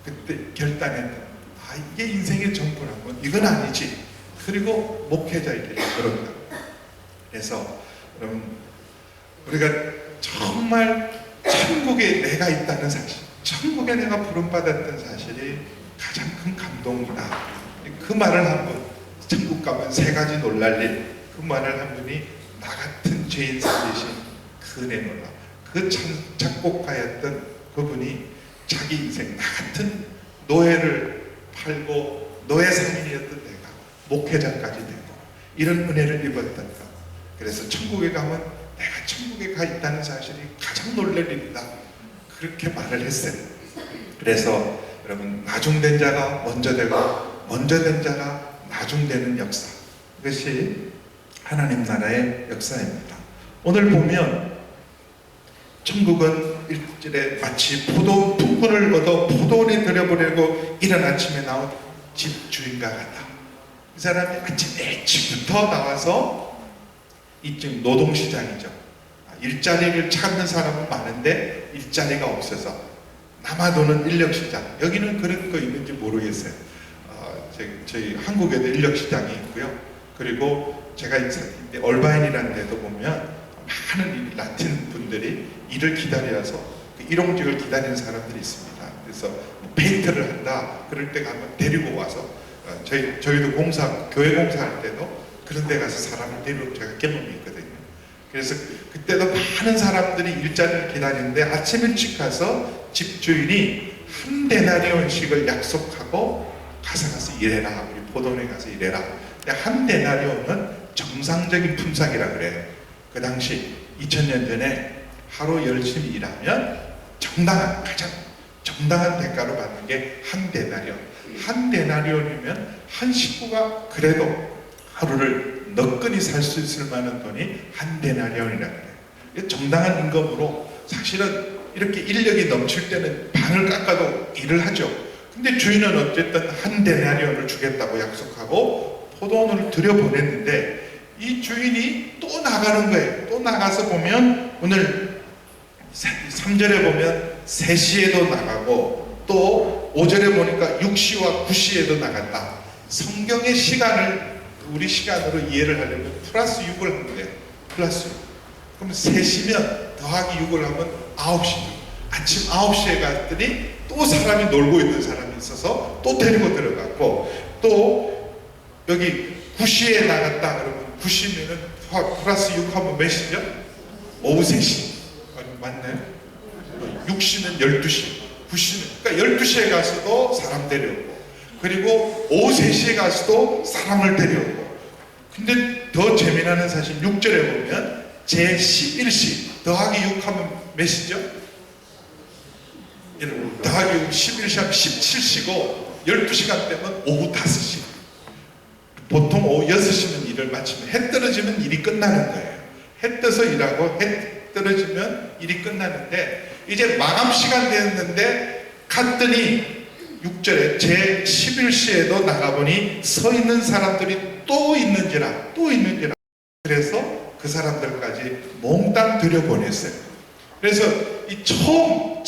그때 결단했다. 이게 인생의 전부라면 이건 아니지. 그리고 목회자의 길을 걸었다. 그래서 여러분 우리가 정말 천국에 내가 있다는 사실, 천국에 내가 부름받았던 사실이 가장 큰 감동이다. 그 말을 한 분, 천국 가면 세 가지 놀랄 일, 그 말을 한 분이 나 같은 죄인 살리신 그 은혜 놀라. 그 작곡가였던 그분이 자기 인생, 나 같은 노예를 팔고 노예 상인이었던 내가 목회자까지 되고 이런 은혜를 입었던가. 그래서 천국에 가면 내가 천국에 가 있다는 사실이 가장 놀랄 일이다. 그렇게 말을 했어요. 그래서 여러분 나중된 자가 먼저 되고 먼저 된 자가 나중되는 역사. 이것이 하나님 나라의 역사입니다. 오늘 보면 천국은 일절에 마치 포도 품꾼을 얻어 포도원에 들여보내고 이른 아침에 나온 집주인과 같다. 이 사람이 아침 일찍부터 나와서 이쪽 노동시장이죠. 일자리를 찾는 사람은 많은데 일자리가 없어서 남아도는 인력시장. 여기는 그런 거 있는지 모르겠어요. 저희 한국에도 인력시장이 있고요. 그리고 제가 있었는데 얼바인이라는 데도 보면 많은 라틴 분들이 일을 기다려서 그 일용직을 기다리는 사람들이 있습니다. 그래서 페인트를 한다 그럴 때 가면 데리고 와서 저희도 교회 공사할 때도 그런 데 가서 사람을 데리고 제가 경험이 있거든요. 그래서 그때도 많은 사람들이 일자리를 기다리는데 아침 일찍 가서 집주인이 한 데나리온씩을 약속하고 가서 일해라. 우리 포도원에 가서 일해라. 한 데나리온은 정상적인 품삯이라 그래요. 그 당시 2000년 전에 하루 열심히 일하면 가장 정당한 대가로 받는 게 한 데나리온. 한 데나리온이면 한 식구가 그래도 하루를 너끈히 살 수 있을 만한 돈이 한 데나리온이라 그래요. 정당한 임금으로 사실은 이렇게 인력이 넘칠 때는 반을 깎아도 일을 하죠. 근데 주인은 어쨌든 한 데나리온을 주겠다고 약속하고 포도원을 들여보냈는데 이 주인이 또 나가는 거예요. 또 나가서 보면 오늘 3절에 보면 3시에도 나가고 또 5절에 보니까 6시와 9시에도 나갔다. 성경의 시간을 우리 시간으로 이해를 하려면 플러스 6을 하면 돼요. 플러스 6. 그럼 3시면 더하기 6을 하면 9시죠. 아침 9시에 갔더니 또 사람이 놀고 있는 사람이 있어서 또 데리고 들어갔고 또 여기 9시에 나갔다 그러면 9시면은 플러스 6 하면 몇 시죠? 오후 3시. 맞나요? 6시는 12시. 9시는, 그러니까 12시에 가서도 사람 데려오고, 그리고 오후 3시에 가서도 사람을 데려오고. 근데 더 재미나는 사실 6절에 보면 제11시 더하기 6 하면 몇 시죠? 더하기 6, 11시 하면 17시고 12시간 되면 오후 5시. 보통 오후 6시면 일을 마치면 해 떨어지면 일이 끝나는 거예요. 해 떠서 일하고 해 떨어지면 일이 끝나는데 이제 마감 시간 되었는데 갔더니 6절에 제11시에도 나가보니 서 있는 사람들이 또 있는지라 그래서 그 사람들까지 몽땅 들여보냈어요. 그래서 이 처음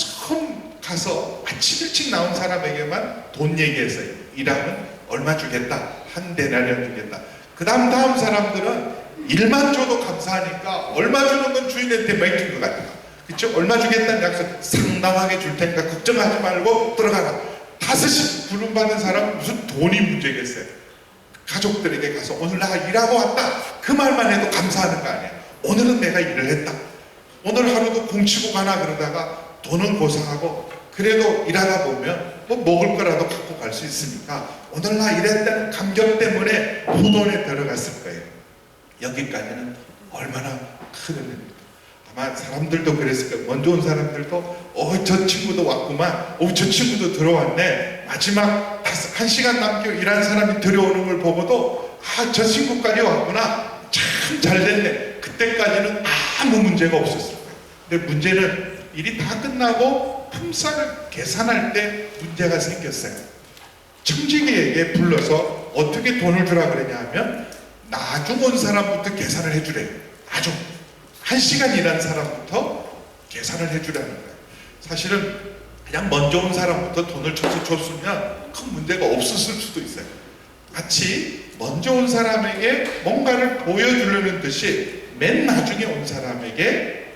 가서 아침 일찍 나온 사람에게만 돈 얘기했어요. 일하면 얼마 주겠다. 한 데나리온 주겠다. 다음 사람들은 일만 줘도 감사하니까 얼마 주는 건 주인한테 맡긴 것 같아요. 그쵸? 얼마 주겠다는 약속 상당하게 줄 테니까 걱정하지 말고 들어가라. 다 5시 부름받는 사람은 무슨 돈이 문제겠어요. 가족들에게 가서 오늘 나 일하고 왔다 그 말만 해도 감사하는 거 아니야. 오늘은 내가 일을 했다. 오늘 하루도 공치고 가나 그러다가 돈은 고상하고 그래도 일하다 보면 뭐 먹을 거라도 갖고 갈 수 있으니까 오늘 나 일했다는 감격 때문에 포도원에 들어갔을 거예요. 여기까지는 얼마나 큰 은혜입니다. 아마 사람들도 그랬을 거예요. 먼저 온 사람들도 저 친구도 왔구만, 저 친구도 들어왔네. 마지막 1시간 남겨 일한 사람이 들어오는 걸 보고도 저 친구까지 왔구나, 참 잘 됐네. 그때까지는 아무 문제가 없었을 거예요. 근데 문제는 일이 다 끝나고 품삯을 계산할 때 문제가 생겼어요. 청지기에게 불러서 어떻게 돈을 주라 그러냐 하면 나중 온 사람부터 계산을 해주래요. 나중 1시간 일한 사람부터 계산을 해주라는 거예요. 사실은 그냥 먼저 온 사람부터 돈을 쳐서 줬으면 큰 문제가 없었을 수도 있어요. 마치 먼저 온 사람에게 뭔가를 보여주려는 듯이 맨 나중에 온 사람에게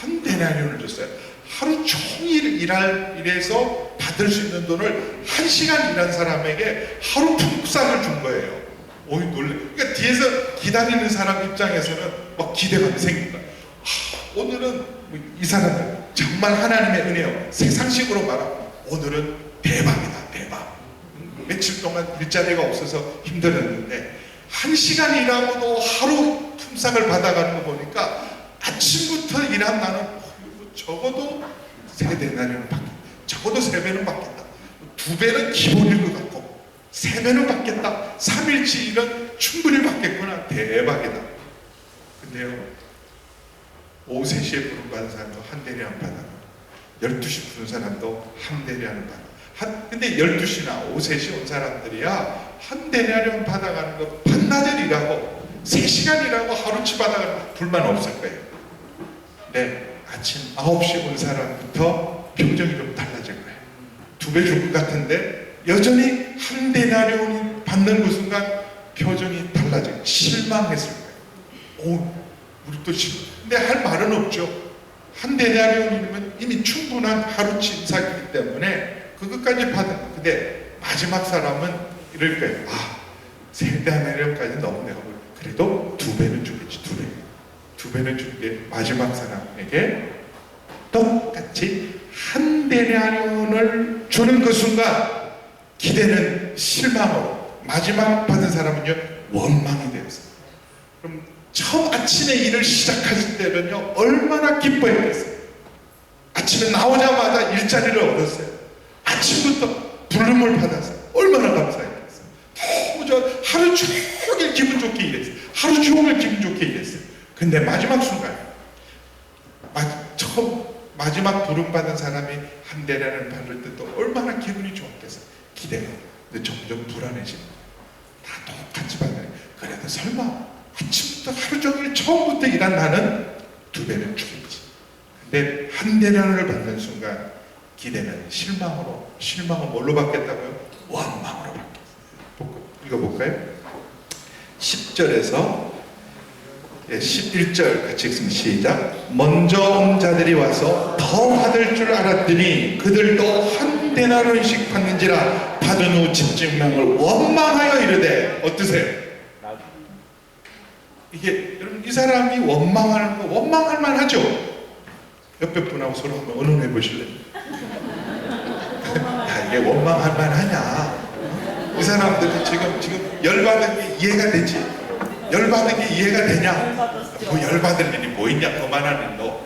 한 데나리온을 줬어요. 하루 종일 일해서 받을 수 있는 돈을 1시간 일한 사람에게 하루 품삯을 준 거예요. 오이 놀래. 그러니까 뒤에서 기다리는 사람 입장에서는 막 기대감이 생긴 거야. 오늘은 이 사람은 정말 하나님의 은혜요. 세상식으로 말하면 오늘은 대박이다, 대박. 며칠 동안 일자리가 없어서 힘들었는데 1시간 일하고도 하루 품삯을 받아가는 거 보니까 아침부터 일한 나는 적어도 3데나리온은 받겠다. 적어도 3배는 받겠다. 2배는 기본일 것 같고 3배는 받겠다. 3일치 일은 충분히 받겠구나. 대박이다. 근데요, 오후 3시에 부름받은 사람도 한 데나리온 받아. 12시 부른 사람도 한 데나리온 받아. 근데 12시나 오후 3시 온 사람들이야 한 데나리온 받아가는 거 반나절 일하고 3시간 일하고 하루치 받아가는 거 불만 없을 거예요. 네, 아침 9시 온 사람부터 표정이 좀 달라질 거예요. 2배 줄 것 같은데 여전히 한 데나리온이 받는 그 순간 표정이 달라지고 실망했을 거예요. 우리 또 근데 할 말은 없죠. 한 데나리온이면 이미 충분한 하루치 인사이기 때문에 그것까지 받은. 근데 마지막 사람은 이럴 거예요. 3데나리온까지 너무 내가 그래도 2배는 주겠지. 2배는 준 게 마지막 사람에게 똑같이 한 데나리온을 주는 그 순간 기대는 실망으로, 마지막 받은 사람은요 원망이 되었어요. 그럼 처음 아침에 일을 시작하실 때는요 얼마나 기뻐했겠어요. 아침에 나오자마자 일자리를 얻었어요. 아침부터 부름을 받았어요. 얼마나 감사했겠어요. 너무 하루 종일 기분 좋게 일했어요. 하루 종일 기분 좋게 일했어요. 근데 마지막 순간 마지막 부름받은 사람이 한 대라는 받을 때도 얼마나 기분이 좋았겠어요. 기대가. 근데 점점 불안해집니다. 다 똑같이 받아요. 그래도 설마 아침부터 하루 종일 처음부터 일한 나는 2배는 주겠지. 근데 한 대량을 받는 순간 기대는 실망은 뭘로 받겠다고요? 원망으로 받겠어요. 읽어볼까요? 10절에서 11절 같이 읽습니다. 시작. 먼저 온 자들이 와서 더 받을 줄 알았더니 그들도 한 데나리온씩 받는지라 받은 후 집주인을 원망하여 이르되. 어떠세요? 이게 여러분 이 사람이 원망하는 거 원망할 만하죠? 옆에 분하고 서로 한번 의논해 보실래요? 야, 이게 원망할 만하냐? 이 사람들이 지금 열받은 게 이해가 되지? 열받은 게 이해가 되냐? 뭐 열받을 일이 뭐 있냐? 그만한 일로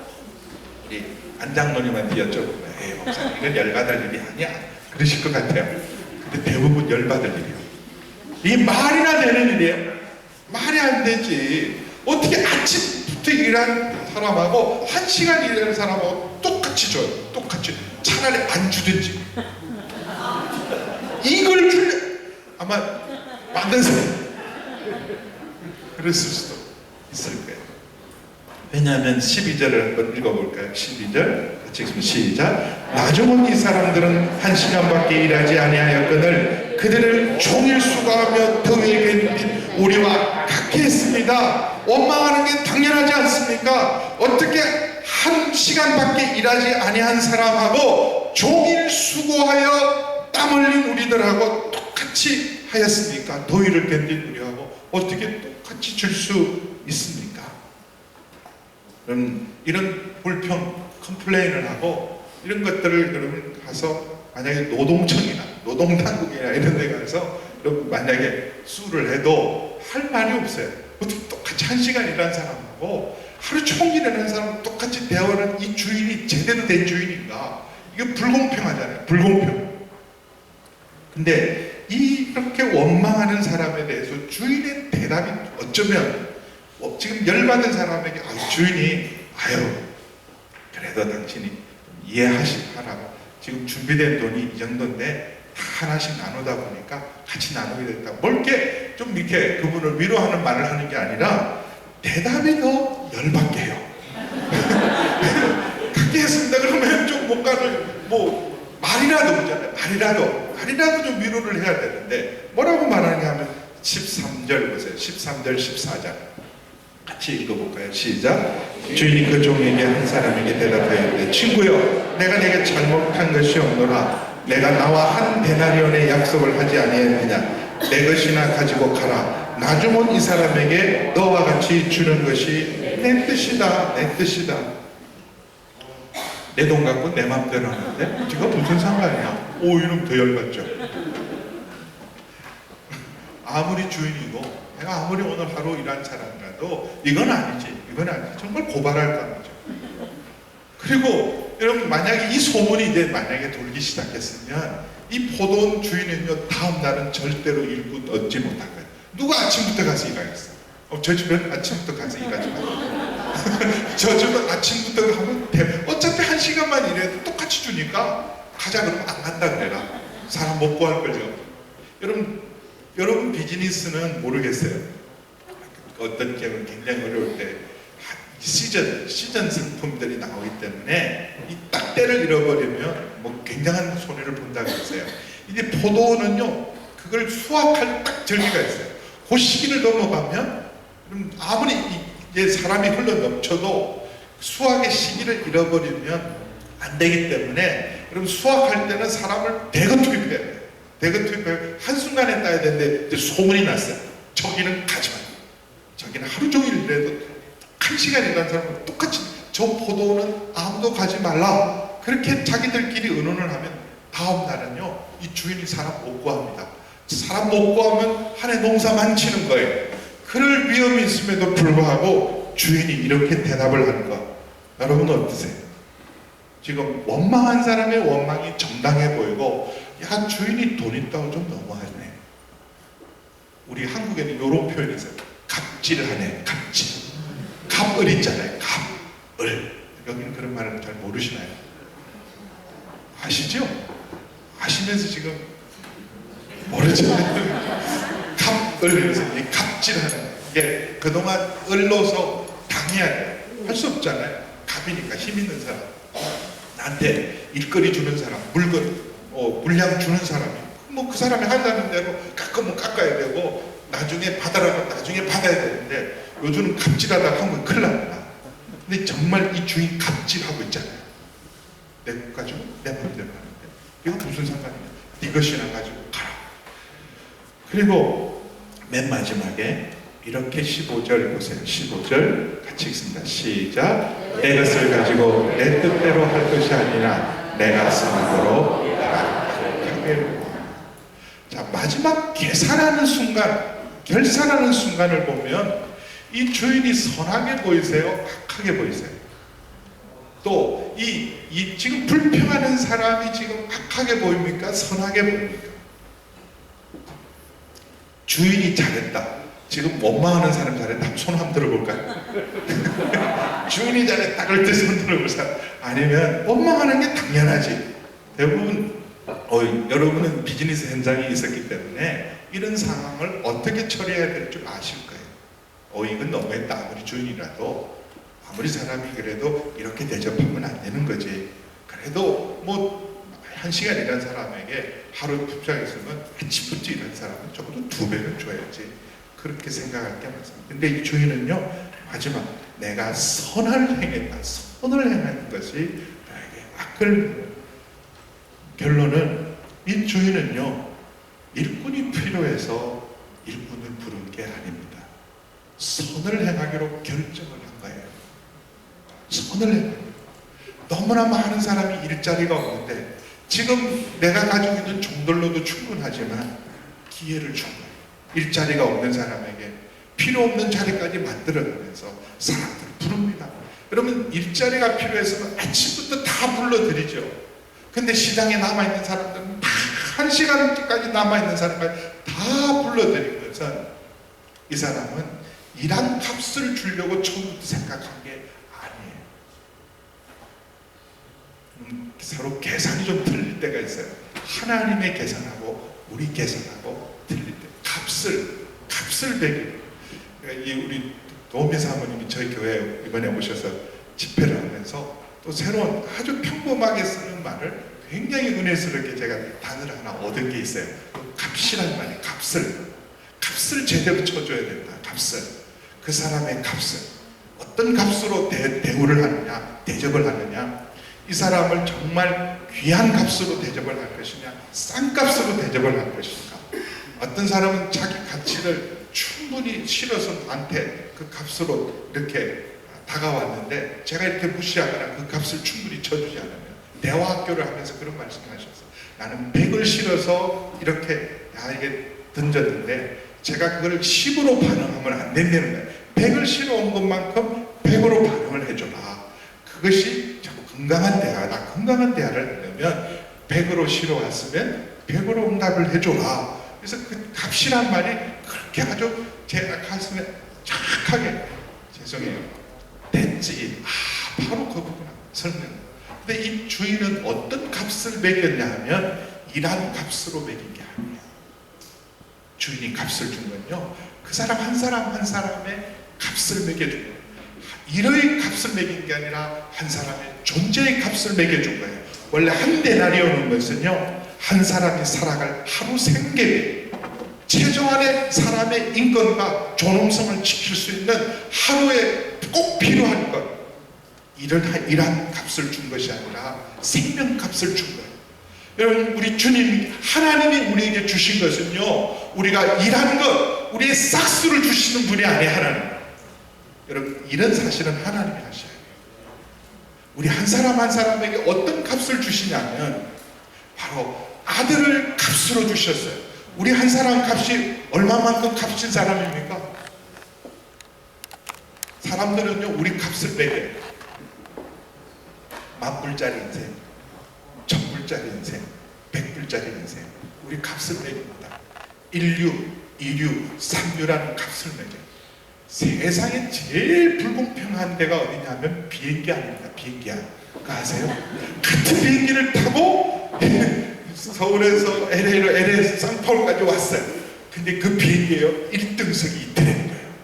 우리 안장로님한테 여쭤보면 에이 목사님 이건 열받을 일이 아니야 그러실 것 같아요. 근데 대부분 열받을 일이에요. 이게 말이나 되는 일이에요? 말이 안 되지. 어떻게 아침부터 일한 사람하고 1시간 일하는 사람하고 똑같이 줘요. 똑같이. 차라리 안 주든지. 이걸 줄래? 아마 만든 사람 그랬을 수도 있을 거예요. 왜냐하면 12절을 한번 읽어볼까요? 12절 같이 읽으면 시작. 나중은 이 사람들은 1시간밖에 일하지 아니하였거늘 그들을 종일 수고하며 더위에 견딘 우리와 같게 했습니다. 원망하는 게 당연하지 않습니까? 어떻게 1시간밖에 일하지 아니한 사람하고 종일 수고하여 땀 흘린 우리들하고 똑같이 하였으니까 더위를 견딘 우리하고 어떻게 똑같이 줄 수 있습니까? 그럼 이런 불평, 컴플레인을 하고 이런 것들을 여러분 가서 만약에 노동청이나 노동당국이나 이런 데 가서 여러분 만약에 수를 해도 할 말이 없어요. 어떻게 똑같이 1시간 일하는 사람하고 하루 종일 일하는 사람 똑같이 대화하는 이 주인이 제대로 된 주인인가? 이게 불공평하잖아요. 불공평. 근데 이렇게 원망하는 사람에 대해서 주인의 대답이 어쩌면 지금 열받은 사람에게 주인이 그래도 당신이 이해하시라고 지금 준비된 돈이 이 정도인데 다 하나씩 나누다 보니까 같이 나누게 됐다. 뭘게 좀 이렇게 그분을 위로하는 말을 하는 게 아니라 대답이 더 열받게 해요. 그렇게 했습니다. 그러면 좀 뭔가를 말이라도 그러잖아요. 말이라도 좀 위로를 해야 되는데 뭐라고 말하냐 하면 13절 보세요. 13절 14절 같이 읽어볼까요? 시작. 주인이 그 종에게 한 사람에게 대답하였는데 친구여 내가 내게 잘못한 것이 없노라. 내가 나와 한 데나리온의 약속을 하지 아니했느냐. 내 것이나 가지고 가라. 나중은 이 사람에게 너와 같이 주는 것이 내 뜻이다. 내 뜻이다. 내 돈 갖고 내 맘대로 하는데 네가 무슨 상관이야? 이러면 더 열받죠. 아무리 주인이고 내가 아무리 오늘 하루 일한 사람이라도 이건 아니지. 정말 고발할 거죠. 그리고 여러분 만약에 이 소문이 이제 만약에 돌기 시작했으면 이 포도원 주인은요 다음 날은 절대로 일꾼 얻지 못할 거예요. 누가 아침부터 가서 일하겠어? 저 집은 아침부터 가서 일하지 마요. 저 집은 아침부터 하면 어차피 1시간만 일해도 똑같이 주니까 가자 그러면 안 간다 그래라. 사람 못 구할 걸요. 여러분 비즈니스는 모르겠어요. 어떤 경우는 굉장히 어려울 때 시전 상품들이 나오기 때문에 이 딱 때를 잃어버리면 굉장한 손해를 본다고 했어요. 이제 포도는요 그걸 수확할 딱 절기가 있어요. 그 시기를 넘어가면 아무리 이제 사람이 흘러 넘쳐도 수확의 시기를 잃어버리면 안 되기 때문에 그럼 수확할 때는 사람을 대거 투입해야 돼요. 대거 투입해요. 한순간에 따야 되는데 이제 소문이 났어요. 저기는 가지 말고 저기는 하루 종일 일해도 1시간 일한 사람은 똑같이 저 포도는 아무도 가지 말라. 그렇게 자기들끼리 의논을 하면 다음 날은요 이 주인이 사람 못 구합니다. 사람 못 구하면 한 해 농사 망치는 거예요. 그럴 위험이 있음에도 불구하고 주인이 이렇게 대답을 하는 거 여러분은 어떠세요? 지금 원망한 사람의 원망이 정당해 보이고 야 주인이 돈 있다고 좀 너무하네. 우리 한국에는 이런 표현이 있어요. 갑질하네. 갑질. 갑을 있잖아요. 갑을. 여기는 그런 말을 잘 모르시나요? 아시죠? 아시면서 지금 모르잖아요. 갑을 해서 갑질하는 이게 그동안 을로서 당해야 돼요. 할 수 없잖아요. 갑이니까 힘 있는 사람, 나한테 일거리 주는 사람, 물량 주는 사람이 그 사람이 한다는 대로 깎으면 깎아야 되고 나중에 받아라면 나중에 받아야 되는데 요즘은 갑질하다가 하면 큰일 납니다. 근데 정말 이 주인 갑질하고 있잖아요. 내 것 가지고 내 맘대로 하는데 이거 무슨 상관이냐. 네 것이나 가지고 가라. 그리고 맨 마지막에 이렇게 15절 보세요. 15절 같이 읽습니다. 시작. 내 것을 가지고 내 뜻대로 할 것이 아니라 내가 선으로 내가 하게. 자, 마지막 계산하는 순간, 결산하는 순간을 보면 이 주인이 선하게 보이세요? 악하게 보이세요? 또 이 지금 불평하는 사람이 지금 악하게 보입니까? 선하게 보입니까? 주인이 잘했다. 지금 원망하는 사람 잘했다. 손 한번 들어볼까요? 주인이 잘했다. 그럴 때 손 들어볼 사람. 아니면 원망하는 게 당연하지. 대부분 여러분은 비즈니스 현장에 있었기 때문에 이런 상황을 어떻게 처리해야 될 줄 아실 거예요. 이건 너무했다. 아무리 주인이라도 아무리 사람이 그래도 이렇게 대접하면 안 되는 거지. 그래도 1시간 일한 사람에게 하루 투자했으면 아침부터 일한 사람은 적어도 2배는 줘야지. 그렇게 생각할 게 많습니다. 근데 이 주인은요 마지막 내가 선을 행했다. 선을 행하는 것이 나에게 악을. 결론은 이 이 주인은요, 일꾼이 필요해서 일꾼을 부른 게 아닙니다. 선을 행하기로 결정을 한 거예요. 선을 행하기로. 너무나 많은 사람이 일자리가 없는데 지금 내가 가지고 있는 종들로도 충분하지만 기회를 준 거예요. 일자리가 없는 사람에게 필요 없는 자리까지 만들어가면서 사람들을 부릅니다. 그러면 일자리가 필요해서는 아침부터 다 불러드리죠. 근데 시장에 남아있는 사람들은 다 1시간까지 남아있는 사람까지 다 불러드린 것은 이 사람은 일한 값을 주려고 처음부터 생각한 게 아니에요. 서로 계산이 좀 틀릴 때가 있어요. 하나님의 계산하고 우리 계산하고 틀릴 때 값을 매기는. 이 우리 도미 사모님이 저희 교회에 이번에 오셔서 집회를 하면서 또 새로운 아주 평범하게 쓰는 말을 굉장히 은혜스럽게 제가 단어를 하나 얻은 게 있어요. 값이란 말이에요. 값을 제대로 쳐줘야 된다. 그 사람의 값을 어떤 값으로 대우를 하느냐, 대접을 하느냐, 이 사람을 정말 귀한 값으로 대접을 할 것이냐, 싼 값으로 대접을 할 것인가. 어떤 사람은 자기 가치를 충분히 실어서 나한테 그 값으로 이렇게 다가왔는데 제가 이렇게 무시하거나 그 값을 충분히 쳐주지 않으면, 대화학교를 하면서 그런 말씀을 하셨어요. 나는 100을 실어서 이렇게 이게 던졌는데 제가 그걸 10으로 반응하면 안 된다는 거예요. 100을 실어온 것만큼 100으로 반응을 해줘라. 그것이 자꾸 건강한 대화다. 건강한 대화를 하려면 100으로 실어왔으면 100으로 응답을 해줘라. 그래서 그 값이란 말이 그렇게 아주 제 가슴에 착하게, 죄송해요, 됐지, 바로 그거구나 설명. 근데 이 주인은 어떤 값을 매겼냐 하면 일한 값으로 매긴 게 아니에요. 주인이 값을 준 건요, 그 사람 한 사람의 값을 매겨준 거예요. 일의 값을 매긴 게 아니라 한 사람의 존재의 값을 매겨준 거예요. 원래 한 데나리온은 것은요, 한 사람이 살아갈 하루 생계비, 최소한의 사람의 인권과 존엄성을 지킬 수 있는 하루에 꼭 필요한 것, 일한 값을 준 것이 아니라 생명값을 준 거예요. 여러분, 우리 주님, 하나님이 우리에게 주신 것은요, 우리가 일한 것, 우리의 싹수를 주시는 분이 아니에요. 하나님. 여러분, 이런 사실은 하나님이 하셔야 돼요. 우리 한 사람 한 사람에게 어떤 값을 주시냐면 바로 아들을 값으로 주셨어요. 우리 한 사람 값이 얼마만큼 값진 사람입니까? 사람들은요, 우리 값을 매겨요. 10,000불짜리 인생, 1,000불짜리 인생, 100불짜리 인생, 우리 값을 매깁니다. 인류, 이류, 삼류라는 값을 매겨요. 세상에 제일 불공평한 데가 어디냐면 비행기 아닙니다. 비행기야. 그거 아세요? 같은 비행기를 타고 서울에서 LA로, LA에서 상파울까지 왔어요. 근데 그 비행기에요, 1등석이 있더라는 거예요.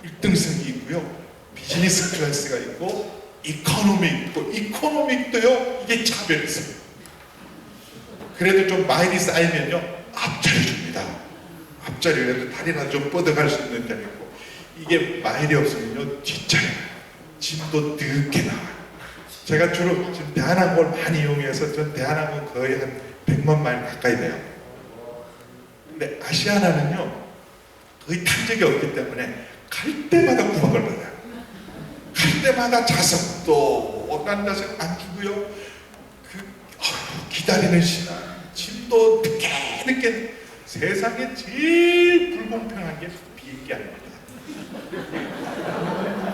1등석이 있고요, 비즈니스 클래스가 있고 이코노미 있고, 이코노믹도요, 이게 차별이 있어요. 그래도 좀 마일이 쌓이면요, 앞자리 줍니다. 앞자리라도 다리나 좀 뻗어갈 수 있는 자리 있고, 이게 마일이 없으면요, 뒷자리, 짐도 늦게 나와요. 제가 주로 지금 대한항공을 많이 이용해서 전 대한항공 거의 한 100만 마일 가까이 돼요. 근데 아시아나는요, 거의 탄 적이 없기 때문에 갈 때마다 구박을 받아요. 갈 때마다 좌석도 어떤 좌석 안 주고요, 기다리는 시간, 짐도 늦게 세상에 제일 불공평한 게 비행기 아닙니다.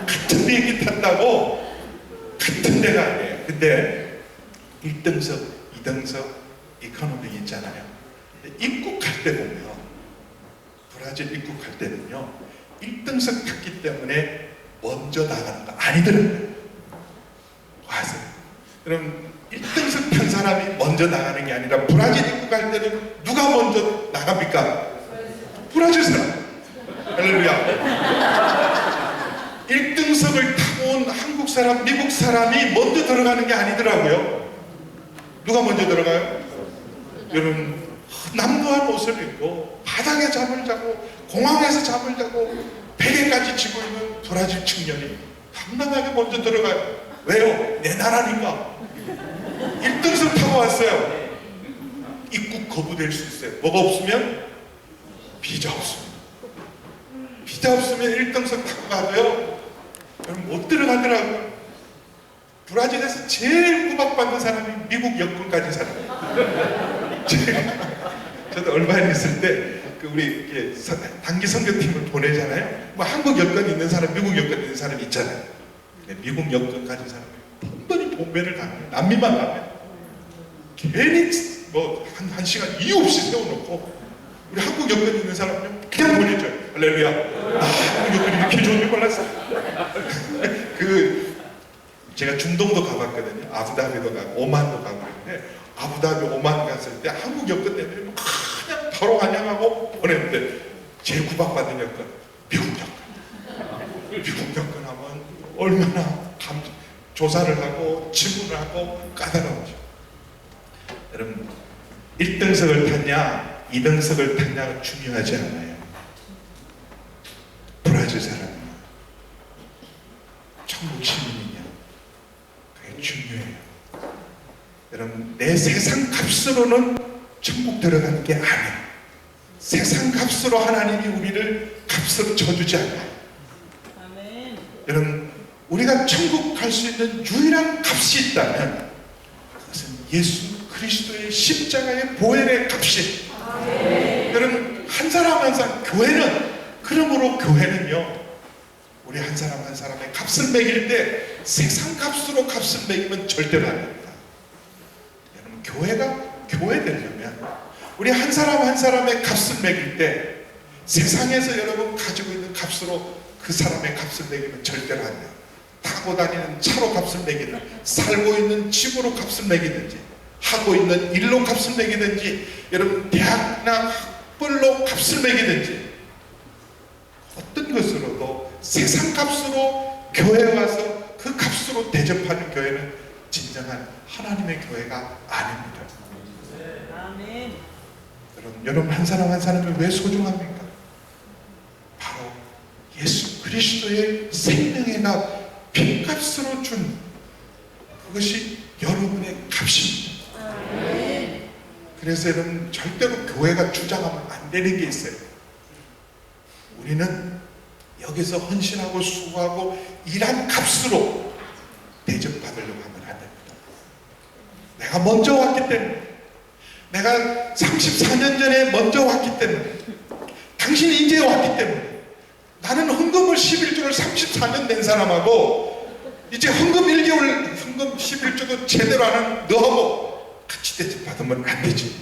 같은 비행기 탄다고 같은 데가 아니에요. 근데 1등석, 2등석, 이코노미 있잖아요. 입국할 때 보면, 브라질 입국할 때는요, 1등석 탔기 때문에 먼저 나가는 거 아니더라고요. 아세요? 그럼 1등석 탄 사람이 먼저 나가는 게 아니라 브라질 입국할 때는 누가 먼저 나갑니까? 브라질 사람. 할렐루야. 1등석을 타고 온 한국 사람, 미국 사람이 먼저 들어가는 게 아니더라고요. 누가 먼저 들어가요? 여러분, 남도한 옷을 입고 바닥에 잠을 자고 공항에서 잠을 자고 베개까지 지고 있는 브라질 청년이 당당하게 먼저 들어가요. 왜요? 내 나라니까. 1등석 타고 왔어요. 입국 거부될 수 있어요. 뭐가 없으면? 비자 없습니다. 비자 없으면 1등석 타고 가도요, 여러분 못 들어가더라고요. 브라질에서 제일 구박받는 사람이 미국 여권 가진 사람이에요. 저도 얼마나 있을 때 우리 단기 선교팀을 보내잖아요. 뭐 한국 여권 있는 사람, 미국 여권 있는 사람 있잖아요. 근데 미국 여권 가진 사람이 번번이 봉변을 당해요. 남미만 가면 괜히 뭐 한 시간 이유 없이 세워놓고, 우리 한국 여권 있는 사람은 그냥 보내줘요. 할렐루야. 한국 여권이 이렇게 좋은 줄 몰랐어. 제가 중동도 가봤거든요. 아부다비도 가고 오만도 가고 그랬는데, 아부다비 오만 갔을 때 한국 여권 때문에 그냥 바로 환영하고 보냈는데, 제일 구박받는 여권 미국 여권. 미국 여권 하면 얼마나 조사를 하고 질문을 하고 까다로우죠. 여러분 1등석을 탔냐 2등석을 탔냐가 중요하지 않아요. 브라질 사람이 천국 시민이냐, 그게 중요해요. 여러분 내 세상 값으로는 천국 들어가는 게 아니에요. 세상 값으로 하나님이 우리를 값으로 쳐주지 않아요. 아멘. 여러분 우리가 천국 갈 수 있는 유일한 값이 있다면 그것은 예수 그리스도의 십자가의 보혈의 값이. 여러분 한 사람 한 사람, 그러므로 교회는요, 우리 한 사람 한 사람의 값을 매길 때 세상 값으로 값을 매기면 절대로 안 됩니다. 여러분 교회가 교회 되려면 우리 한 사람 한 사람의 값을 매길 때 세상에서 여러분 가지고 있는 값으로 그 사람의 값을 매기면 절대로 안 돼요. 타고 다니는 차로 값을 매기든, 살고 있는 집으로 값을 매기든지, 하고 있는 일로 값을 매기든지, 여러분 대학나 학벌로 값을 매기든지, 어떤 것으로도 세상 값으로 교회에 와서 그 값으로 대접하는 교회는 진정한 하나님의 교회가 아닙니다. 아멘. 여러분 한 사람 한 사람이 왜 소중합니까? 바로 예수 그리스도의 생명의가 핏값으로 준 그것이 여러분의 값입니다. 그래서 여러분 절대로 교회가 주장하면 안 되는 게 있어요. 우리는 여기서 헌신하고 수고하고 일한 값으로 대접받으려고 하면 안 됩니다. 내가 먼저 왔기 때문에, 내가 34년 전에 먼저 왔기 때문에, 당신이 이제 왔기 때문에, 나는 헌금을 11조를 34년 낸 사람하고 이제 헌금 1개월, 헌금 11조도 제대로 안 하는 너하고 같이 대접받으면 안 되지.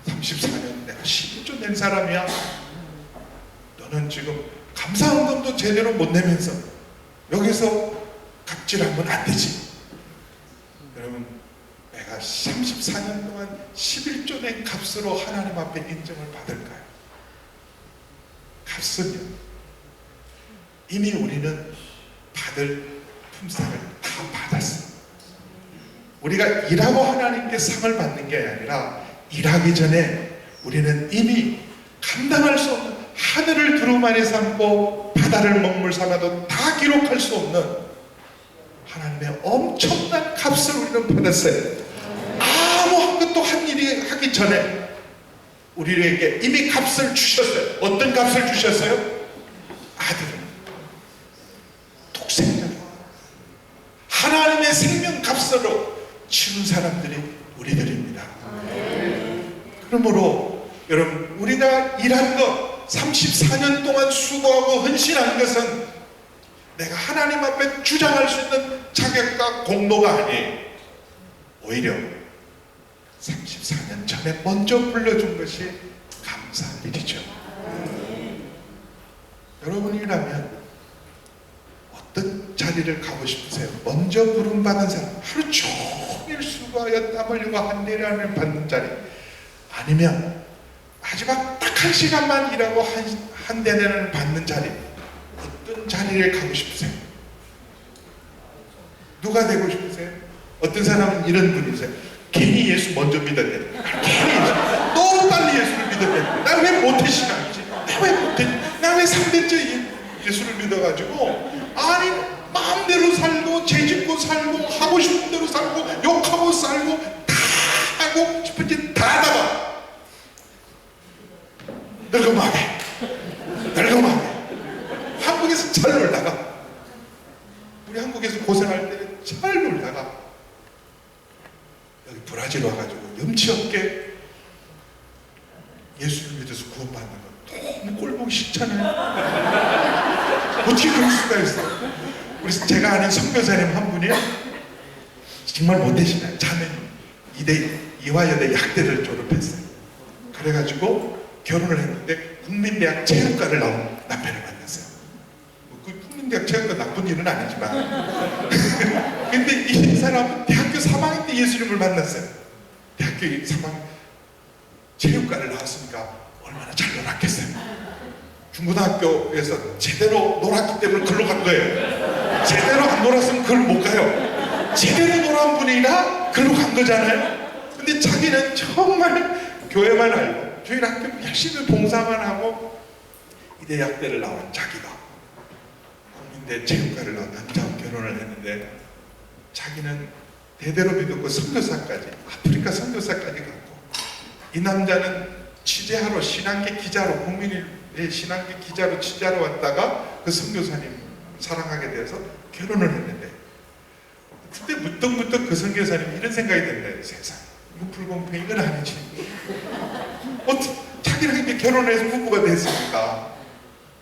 34년 내가 11조 낸 사람이야. 너는 지금 감사헌금도 제대로 못 내면서 여기서 갑질하면 안 되지. 여러분 내가 34년 동안 11조 낸 값으로 하나님 앞에 인정을 받을까요? 값은요, 이미 우리는 받을 품삯을 다 받았어요. 우리가 일하고 하나님께 상을 받는 게 아니라, 일하기 전에 우리는 이미 감당할 수 없는, 하늘을 두루마리 삼고 바다를 먹물 삼아도 다 기록할 수 없는 하나님의 엄청난 값을 우리는 받았어요. 아무 한 것도 한 일이 하기 전에 우리에게 이미 값을 주셨어요. 어떤 값을 주셨어요? 아들을, 독생자를, 하나님의 생명 값으로 치른 사람들이 우리들입니다. 그러므로 여러분 우리가 일한 것, 34년 동안 수고하고 헌신한 것은 내가 하나님 앞에 주장할 수 있는 자격과 공로가 아니에요. 오히려 34년 전에 먼저 불러준 것이 감사한 일이죠. 여러분이라면 어떤 자리를 가고 싶으세요? 먼저 부름받은 사람, 하루 종일 수고하여 땀 흘리고 한 대를 받는 자리, 아니면 마지막 딱 한 시간만 일하고 한 대를 받는 자리, 어떤 자리를 가고 싶으세요? 누가 되고 싶으세요? 어떤 사람은 이런 분이 있어요. 괜히 예수 먼저 믿었대. 괜히 예수, 너무 빨리 예수를 믿었대. 나 왜 모태 신앙이지? 나 왜 모태? 나 왜 3대째 예수를 믿어가지고, 아니 마음대로 살고 죄짓고 살고 하고 싶은 대로 살고 욕하고 살고 다 하고 싶은데 늙어마게 한국에서 잘 놀다가 우리 한국에서 고생할 때 잘 놀다가 여기 브라질 와가지고 염치 없게 예수를 믿어서 구원받는 거 너무 꼴보기 싫잖아요. 어떻게 그럴 수가 있어? 우리 제가 아는 선교사님 한 분이요, 정말 못되시나요? 자매님 이화여대 약대를 졸업했어요. 그래가지고 결혼을 했는데 국민대학 체육과를 나온 남편을 만났어요. 그 국민대학 체육과 나쁜 일은 아니지만 근데 이 사람은 대학교 3학년 때 예수님을 만났어요. 대학교 3학년 체육과를 나왔으니까 얼마나 잘 놀았겠어요. 중고등학교에서 제대로 놀았기 때문에 글로 간 거예요. 제대로 안 놀았으면 글을 못 가요. 제대로 놀은 분이라 글로 간 거잖아요. 근데 자기는 정말 교회만 알고 저희 학교 열심히 봉사만 하고 이 대학대를 나온 자기가 국민대 체육과를 나온 남자와 결혼을 했는데 자기는 대대로 믿었고 선교사까지 아프리카 선교사까지 갔고, 이 남자는 취재하러 신앙계 기자로 국민의 신앙계 기자로 취재하러 왔다가 그 선교사님 사랑하게 돼서 결혼을 했는데, 그때 문득 그 선교사님이 이런 생각이 든대요. 세상 이거 불공평, 이건 아니지. 자기랑 이렇게 결혼해서 부부가 됐으니까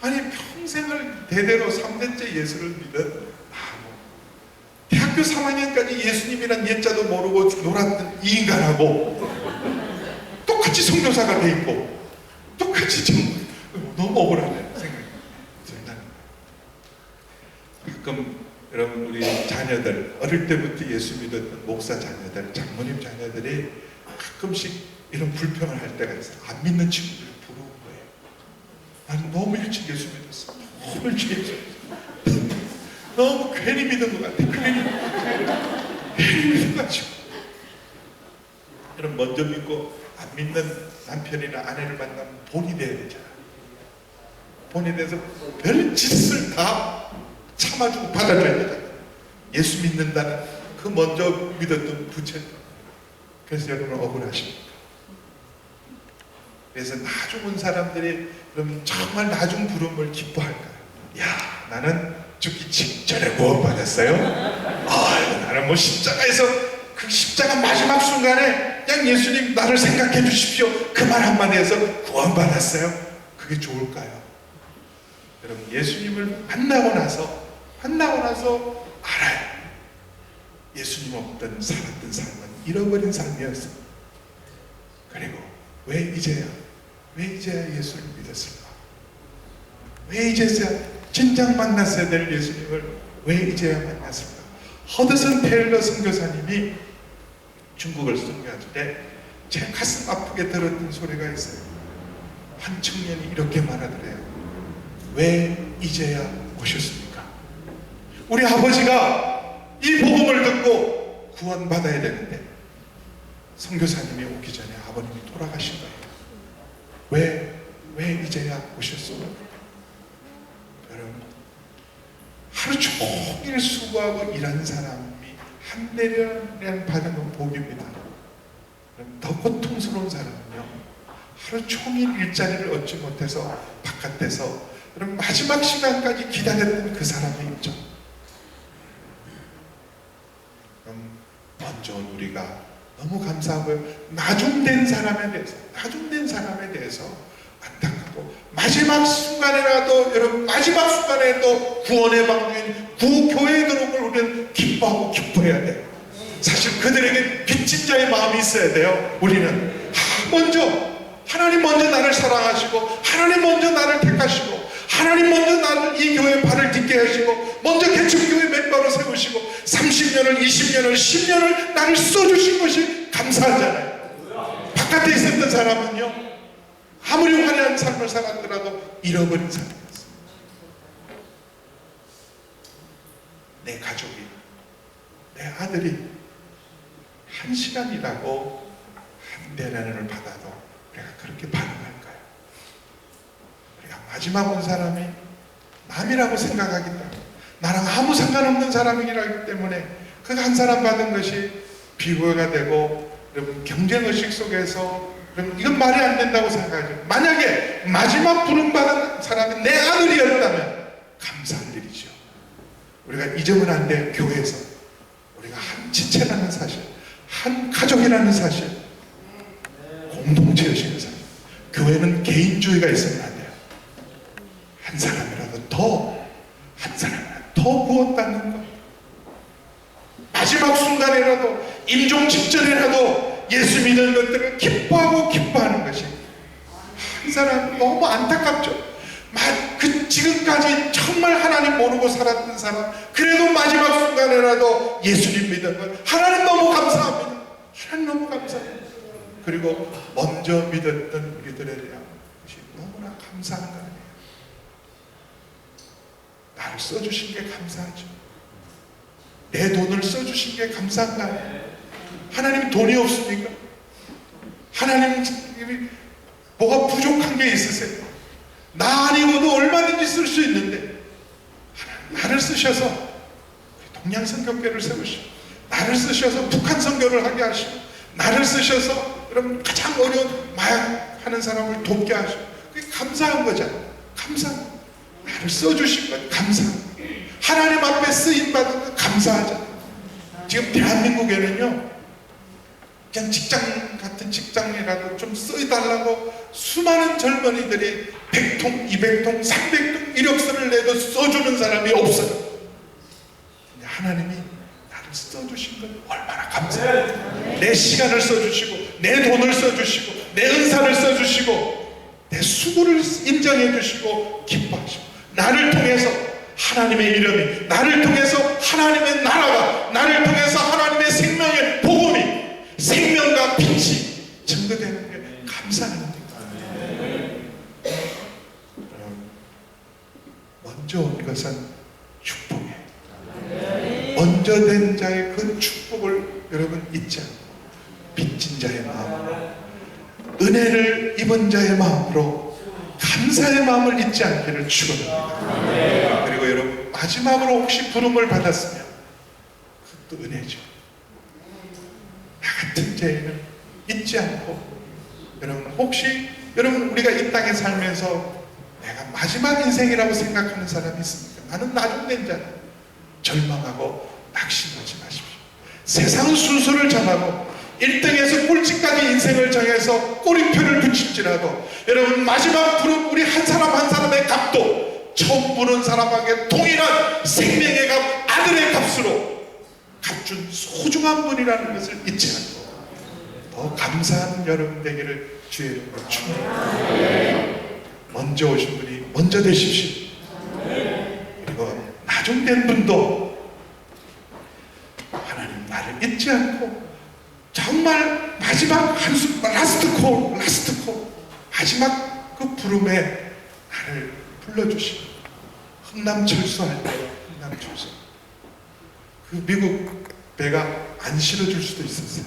아니 평생을 대대로 3대째 예수를 믿은 대학교 3학년까지 예수님이란 옛자도 모르고 놀았던 이 인간하고 똑같이 선교사가 돼 있고 똑같이 좀 너무 억울하네 생각이 듭니다. 가끔 여러분 우리 자녀들 어릴 때부터 예수 믿었던 목사 자녀들, 장모님 자녀들이 가끔씩 이런 불평을 할 때가 있어요. 안 믿는 친구들이 부러운 거예요. 나는 너무 일찍 예수 믿었어. 너무 일찍 예수 믿었어. 너무 괜히 믿은 것 같아. 괜히 믿어가지고. 여러분 먼저 믿고 안 믿는 남편이나 아내를 만나면 본이 돼야 되잖아. 본이 돼서 별 짓을 다 참아주고 받아줘야 되잖아. 예수 믿는다는 그 먼저 믿었던 부채. 그래서 여러분 억울하십니까? 그래서 나중 온 사람들이 그럼 정말 나중 부름을 기뻐할까요? 야, 나는 죽기 직전에 구원받았어요. 나는 뭐 십자가에서 그 십자가 마지막 순간에 그냥 예수님 나를 생각해 주십시오. 그 말 한마디에서 구원받았어요. 그게 좋을까요? 여러분 예수님을 만나고 나서 알아요. 예수님 없던 살았던 삶은 잃어버린 삶이었어요. 그리고 왜 이제야 예수를 믿었을까? 왜 이제야 진작 만났어야 될 예수님을 왜 이제야 만났을까? 허드슨 테일러 선교사님이 중국을 선교할 때 제 가슴 아프게 들었던 소리가 있어요. 한 청년이 이렇게 말하더래요. 왜 이제야 오셨습니까? 우리 아버지가 이 복음을 듣고 구원받아야 되는데 선교사님이 오기 전에 아버님이 돌아가신 거예요. 왜 이제야 오셨습니까? 여러분 하루 종일 수고하고 일하는 사람이 한 대련 받은 건 복입니다. 더 고통스러운 사람은요, 하루 종일 일자리를 얻지 못해서 바깥에서 마지막 시간까지 기다렸던 그 사람이 있죠. 먼저 우리가 너무 감사하고요, 나중된 사람에 대해서 안타깝고, 마지막 순간에라도 여러분 마지막 순간에도 구원의 방주인 구교회에 들어온 걸 우리는 기뻐하고 기뻐해야 돼요. 사실 그들에게 빚진 자의 마음이 있어야 돼요. 우리는 하나님 먼저 나를 사랑하시고, 하나님 먼저 나를 택하시고, 하나님 먼저 나를 이 교회에 발을 딛게 하시고, 먼저 개척교회 멤버로 세우시고 30년을 20년을 10년을 나를 써주신 것이 감사하잖아요. 바깥에 있었던 사람은요, 아무리 화려한 삶을 살았더라도 잃어버린 사람이었어요. 내 가족이, 내 아들이 1시간이라고 한 대련을 받아도 우리가 그렇게 반응할까요? 우리가 마지막 온 사람이 남이라고 생각하기 때문에, 나랑 아무 상관없는 사람이기 때문에 그 한 사람 받은 것이 비교가 되고, 여러분 경쟁의식 속에서 그럼 이건 말이 안 된다고 생각하죠. 만약에 마지막 부름받은 사람이 내 아들이었다면 감사할 일이죠. 우리가 잊으면 안 돼. 교회에서 우리가 한 지체라는 사실, 한 가족이라는 사실, 공동체의식을 사실. 교회는 개인주의가 있으면 안 돼요. 한 사람이라도 더 구원받는 것. 마지막 순간이라도, 임종 직전이라도 예수 믿는 것들을 기뻐하는 것이 한 사람 너무 안타깝죠. 지금까지 정말 하나님 모르고 살았던 사람, 그래도 마지막 순간에라도 예수님 믿은 것, 하나님 너무 감사합니다. 하나님 너무 감사합니다. 그리고 먼저 믿었던 우리들에 대한 것이 너무나 감사한 거 아니에요. 나를 써주신 게 감사하죠. 내 돈을 써주신 게 감사한 거 아니에요. 하나님 돈이 없습니까? 하나님 뭐가 부족한 게 있으세요? 나 아니고도 얼마든지 쓸 수 있는데 나를 쓰셔서 동양선교회를 세우시고, 나를 쓰셔서 북한 선교를 하게 하시고, 나를 쓰셔서 여러분 가장 어려운 마약하는 사람을 돕게 하시고, 그게 감사한 거잖아요. 감사한 거. 나를 써주신 것 감사한 거. 하나님 앞에 쓰임받은 것 감사하잖아요. 지금 대한민국에는요, 그냥 직장 같은 직장이라도 좀 써달라고 수많은 젊은이들이 100통, 200통, 300통 이력서를 내도 써주는 사람이 없어요. 근데 하나님이 나를 써주신 건 얼마나 감사해요. 내 시간을 써주시고, 내 돈을 써주시고, 내 은사를 써주시고, 내 수고를 인정해 주시고 기뻐하시고, 나를 통해서 하나님의 이름이, 나를 통해서 하나님의 나라가, 나를 통해서 하나님의 생명의 복음이, 생명과 빛이 증거되는 게 감사한 겁니다. 먼저 온 것은 축복이에요. 먼저 된 자의 그 축복을 여러분 잊지 않고, 빚진 자의 마음으로, 은혜를 입은 자의 마음으로 감사의 마음을 잊지 않기를 축원합니다. 그리고 여러분 마지막으로 혹시 부름을 받았으면 그것도 은혜죠. 나 같은 죄인은 잊지 않고, 여러분 혹시 여러분 우리가 이 땅에 살면서 내가 마지막 인생이라고 생각하는 사람이 있습니까? 나는 나중된 자다. 절망하고 낙심하지 마십시오. 세상 순서를 정하고 1등에서 꼴찌까지 인생을 정해서 꼬리표를 붙일지라도 여러분 마지막 부름, 우리 한 사람 한 사람의 값도 처음 부른 사람에게 동일한 생명의 값, 아들의 값으로 값준 소중한 분이라는 것을 잊지 않고 더 감사하는 여러분 되기를 주의 이름으로 축원합니다. 먼저 오신 분이 먼저 되십시오. 그리고 나중된 분도 하나님 나를 잊지 않고 정말 마지막 한숨, 라스트 콜, 마지막 그 부름에 나를 불러주시고, 흥남철수할 때 흥남철수, 그 미국 배가 안 실어줄 수도 있었어요.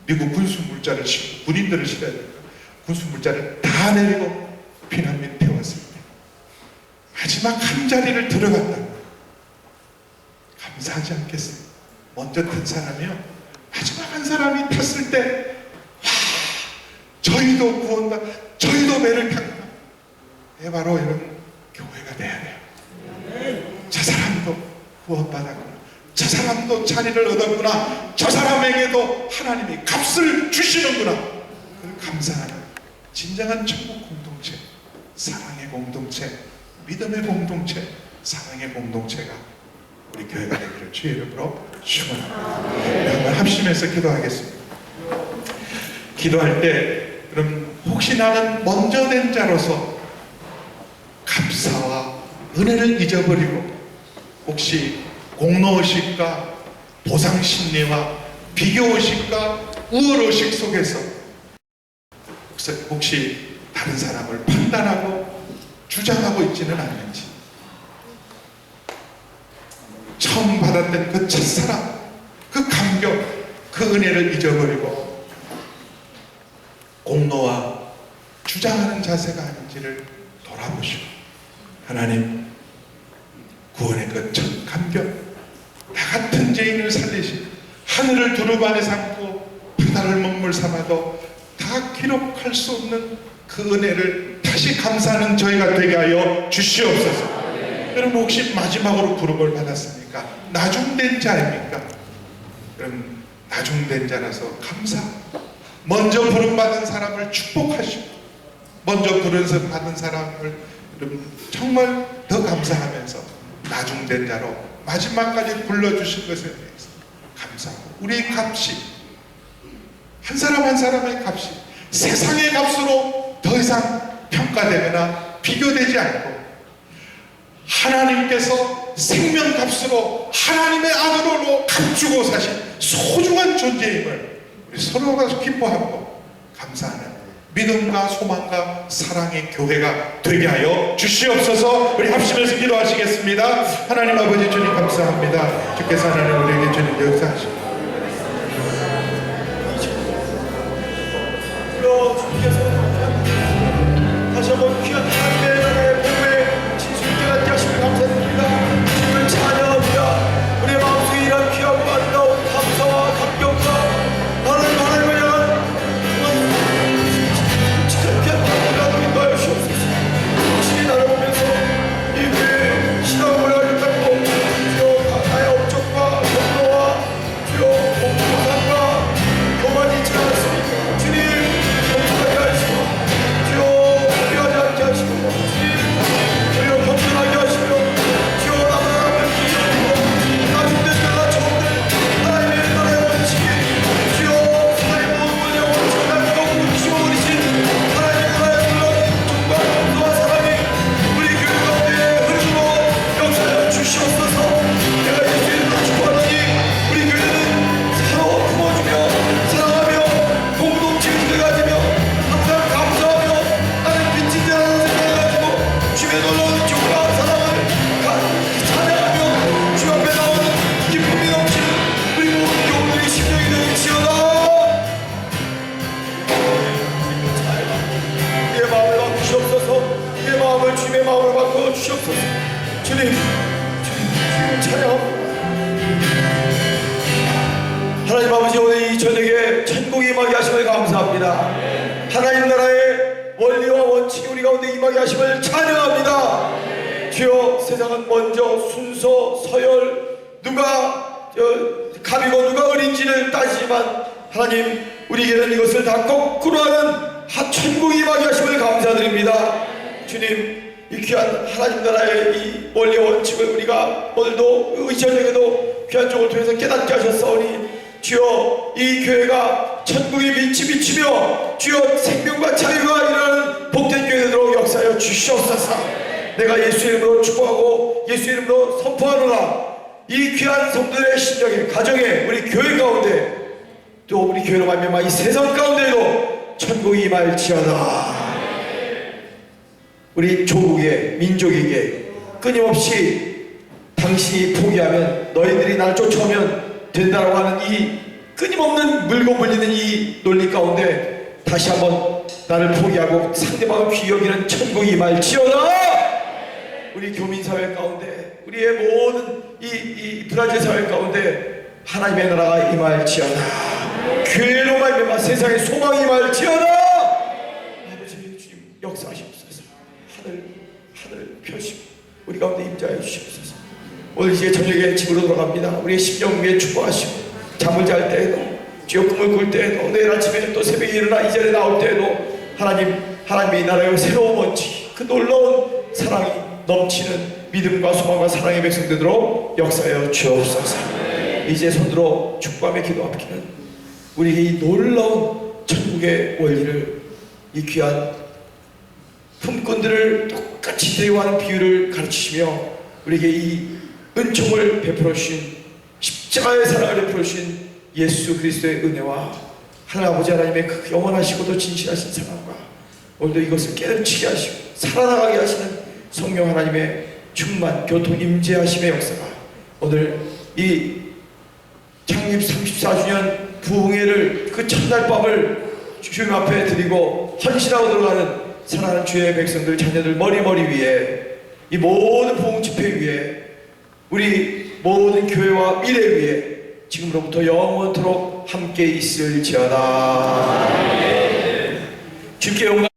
미국 군수 물자를 싣고 군인들을 실어야 되니까 군수 물자를 다 내리고 피난민 태웠을 때 마지막 한 자리를 들어간다. 감사하지 않겠어요? 먼저 탄 사람이요, 마지막 한 사람이 탔을 때 와, 저희도 구원다, 저희도 배를 탔다. 그게 바로 여러분 교회가 돼야 돼요. 저 사람도 구원받았구나, 저 사람도 자리를 얻었구나, 저 사람에게도 하나님이 값을 주시는구나. 그 감사하는 진정한 천국 공동체, 사랑의 공동체, 믿음의 공동체, 사랑의 공동체가 우리 교회가 되기를 주의 이름으로 축원합니다. 여러분 합심해서 기도하겠습니다. 기도할 때 여러분 혹시 나는 먼저 된 자로서 감사와 은혜를 잊어버리고 혹시 공로의식과 보상심리와 비교의식과 우월의식 속에서 혹시 다른 사람을 판단하고 주장하고 있지는 않는지, 처음 받았던 그 첫사랑, 그 감격, 그 은혜를 잊어버리고 공로와 주장하는 자세가 아닌지를 돌아보시고, 하나님 구원의 그 첫 감격, 나 같은 죄인을 살리시고 하늘을 두루마리 삼고 바다를 먹물 삼아도 다 다 기록할 수 없는 그 은혜를 다시 감사하는 저희가 되게 하여 주시옵소서. 여러분 혹시 마지막으로 부름을 받았습니까? 나중된 자입니까? 그럼 나중된 자라서 감사. 먼저 부름받은 사람을 축복하시고 먼저 부름받은 사람을 여러분 정말 더 감사하면서 나중된 자로 마지막까지 불러주신 것에 대해서 감사하고 우리의 값이 한 사람 한 사람의 값이 세상의 값으로 더 이상 평가되거나 비교되지 않고 하나님께서 생명값으로 하나님의 아들로 값주고 사신 소중한 존재임을 우리 서로가 기뻐하고 감사하는 믿음과 소망과 사랑의 교회가 되게 하여 주시옵소서. 우리 합심해서 기도하시겠습니다. 하나님 아버지 주님 감사합니다. 주께서 하나님 우리에게 주님 역사하시고 다시 한번 귀한 하나님의 나라의 복음에 진실있게 갖게 하시며 감사드립니다. 주님을 찬양합니다. 우리의 마음속에 이런 귀하고 아름다운 감사와 감격과 하나님을 향한 진짜 귀한 마음을 인도하여 주옵소서. 당신이 나를 보면서 이 교회의 신앙을 알겠다고 주여 나의 업적과 경로와 주여 공부상과 교만이 있지 않았습니까? 주님 겸손하게 하시고 주여 무리하지 않게 하시고 주여 겸손하게 하시며 주여 나라를 기억하고 나중된 자가 처음들 하나님의 나라의 원칙이 주여 하나님의 모든 원칙을 남기고 주어버리신 하나님의 나라의 놀라운 통과 공도와 사랑이 우리 교회 가운데 흐름으로 역사하여 주시옵소서. 내가 예수 이름으로 축복하노니 우리 교회는 서로 품어주며 사랑하며 공동체를 가지며 항상 감사하며 나는 빚진 자라는 생각을 가지고 주의 놀라운 교회와 사랑을 찬양하며 주 앞에 나오는 기쁨이 넘치는 우리 모든 교우들의 심령이 되시오다. 우리의 마음을 바꾸시옵소서. 우리의 마음을 주님의 마음으로 바꾸어 주시옵소서. 주님 찬양합니다. 하나님 아버지 오늘 이 저녁에 천국이 임하게 하심을 감사합니다. 하나님 나라의 원리와 원칙이 우리 가운데 임하게 하심을 찬양합니다. 주여 세상은 먼저 순서 서열 누가 갑이고 누가 어린지를 따지지만 하나님 우리에게는 이것을 다 거꾸로 하는 천국이 임하게 하심을 감사드립니다. 주님 이 귀한 하나님 나라의 이 원리와 원칙을 우리가 오늘도 이 저녁에도 귀한 종을 통해서 깨닫게 하셨사오니 주여 이 교회가 천국의 빛이 비치며 주여 생명과 자유가 일어나는 복된 교회 되도록 역사하여 주시옵소서. 내가 예수 이름으로 축복하고 예수 이름으로 선포하노라. 이 귀한 성도들의 심령에 가정에 우리 교회 가운데 또 우리 교회로 말미암아 이 세상 가운데에도 천국이 임할지어다. 우리 조국에 민족에게 끊임없이 당신이 포기하면 너희들이 나를 쫓아오면 된다라고 하는 이 끊임없는 물고 물리는 이 논리 가운데 다시 한번 나를 포기하고 상대방을 귀히 여기는 천국이 임할지어다. 우리 교민사회 가운데 우리의 모든 이 브라질 사회 가운데 하나님의 나라가 임할지어다. 교회로 말미암아 세상에 소망이 임할지어다. 아버지 주님 역사하시옵소서. 하늘 펴시고 우리 가운데 임자해 주시옵소서. 오늘 이제 저녁에 집으로 돌아갑니다. 우리의 심령 위에 축복하시고 잠을 잘 때에도 주여 꿈을 꿀 때에도 내일 아침에 또 새벽에 일어나 이 자리에 나올 때에도 하나님의 나라의 새로운 원칙 그 놀라운 사랑이 넘치는 믿음과 소망과 사랑의 백성 되도록 역사하여 주옵소서. 이제 손들어 축복하며 기도합기는 우리에게 이 놀라운 천국의 원리를 이 귀한 품꾼들을 똑같이 대우하는 비유를 가르치시며 우리에게 이 은총을 베풀어 주신 십자가의 사랑을 베풀어 주신 예수 그리스도의 은혜와 하나님 아버지 하나님의 그 영원하시고도 진실하신 사랑과 오늘도 이것을 깨닫게 하시고 살아나가게 하시는 성령 하나님의 충만 교통 임재하심의 역사가 오늘 이 창립 34주년 부흥회를 그 첫날 밤을 주님 앞에 드리고 헌신하고 들어가는 사랑하는 주의 백성들 자녀들 머리 위에 이 모든 부흥 집회 위에 우리 모든 교회와 미래 위에 지금으로부터 영원토록 함께 있을지어다. 주께 영광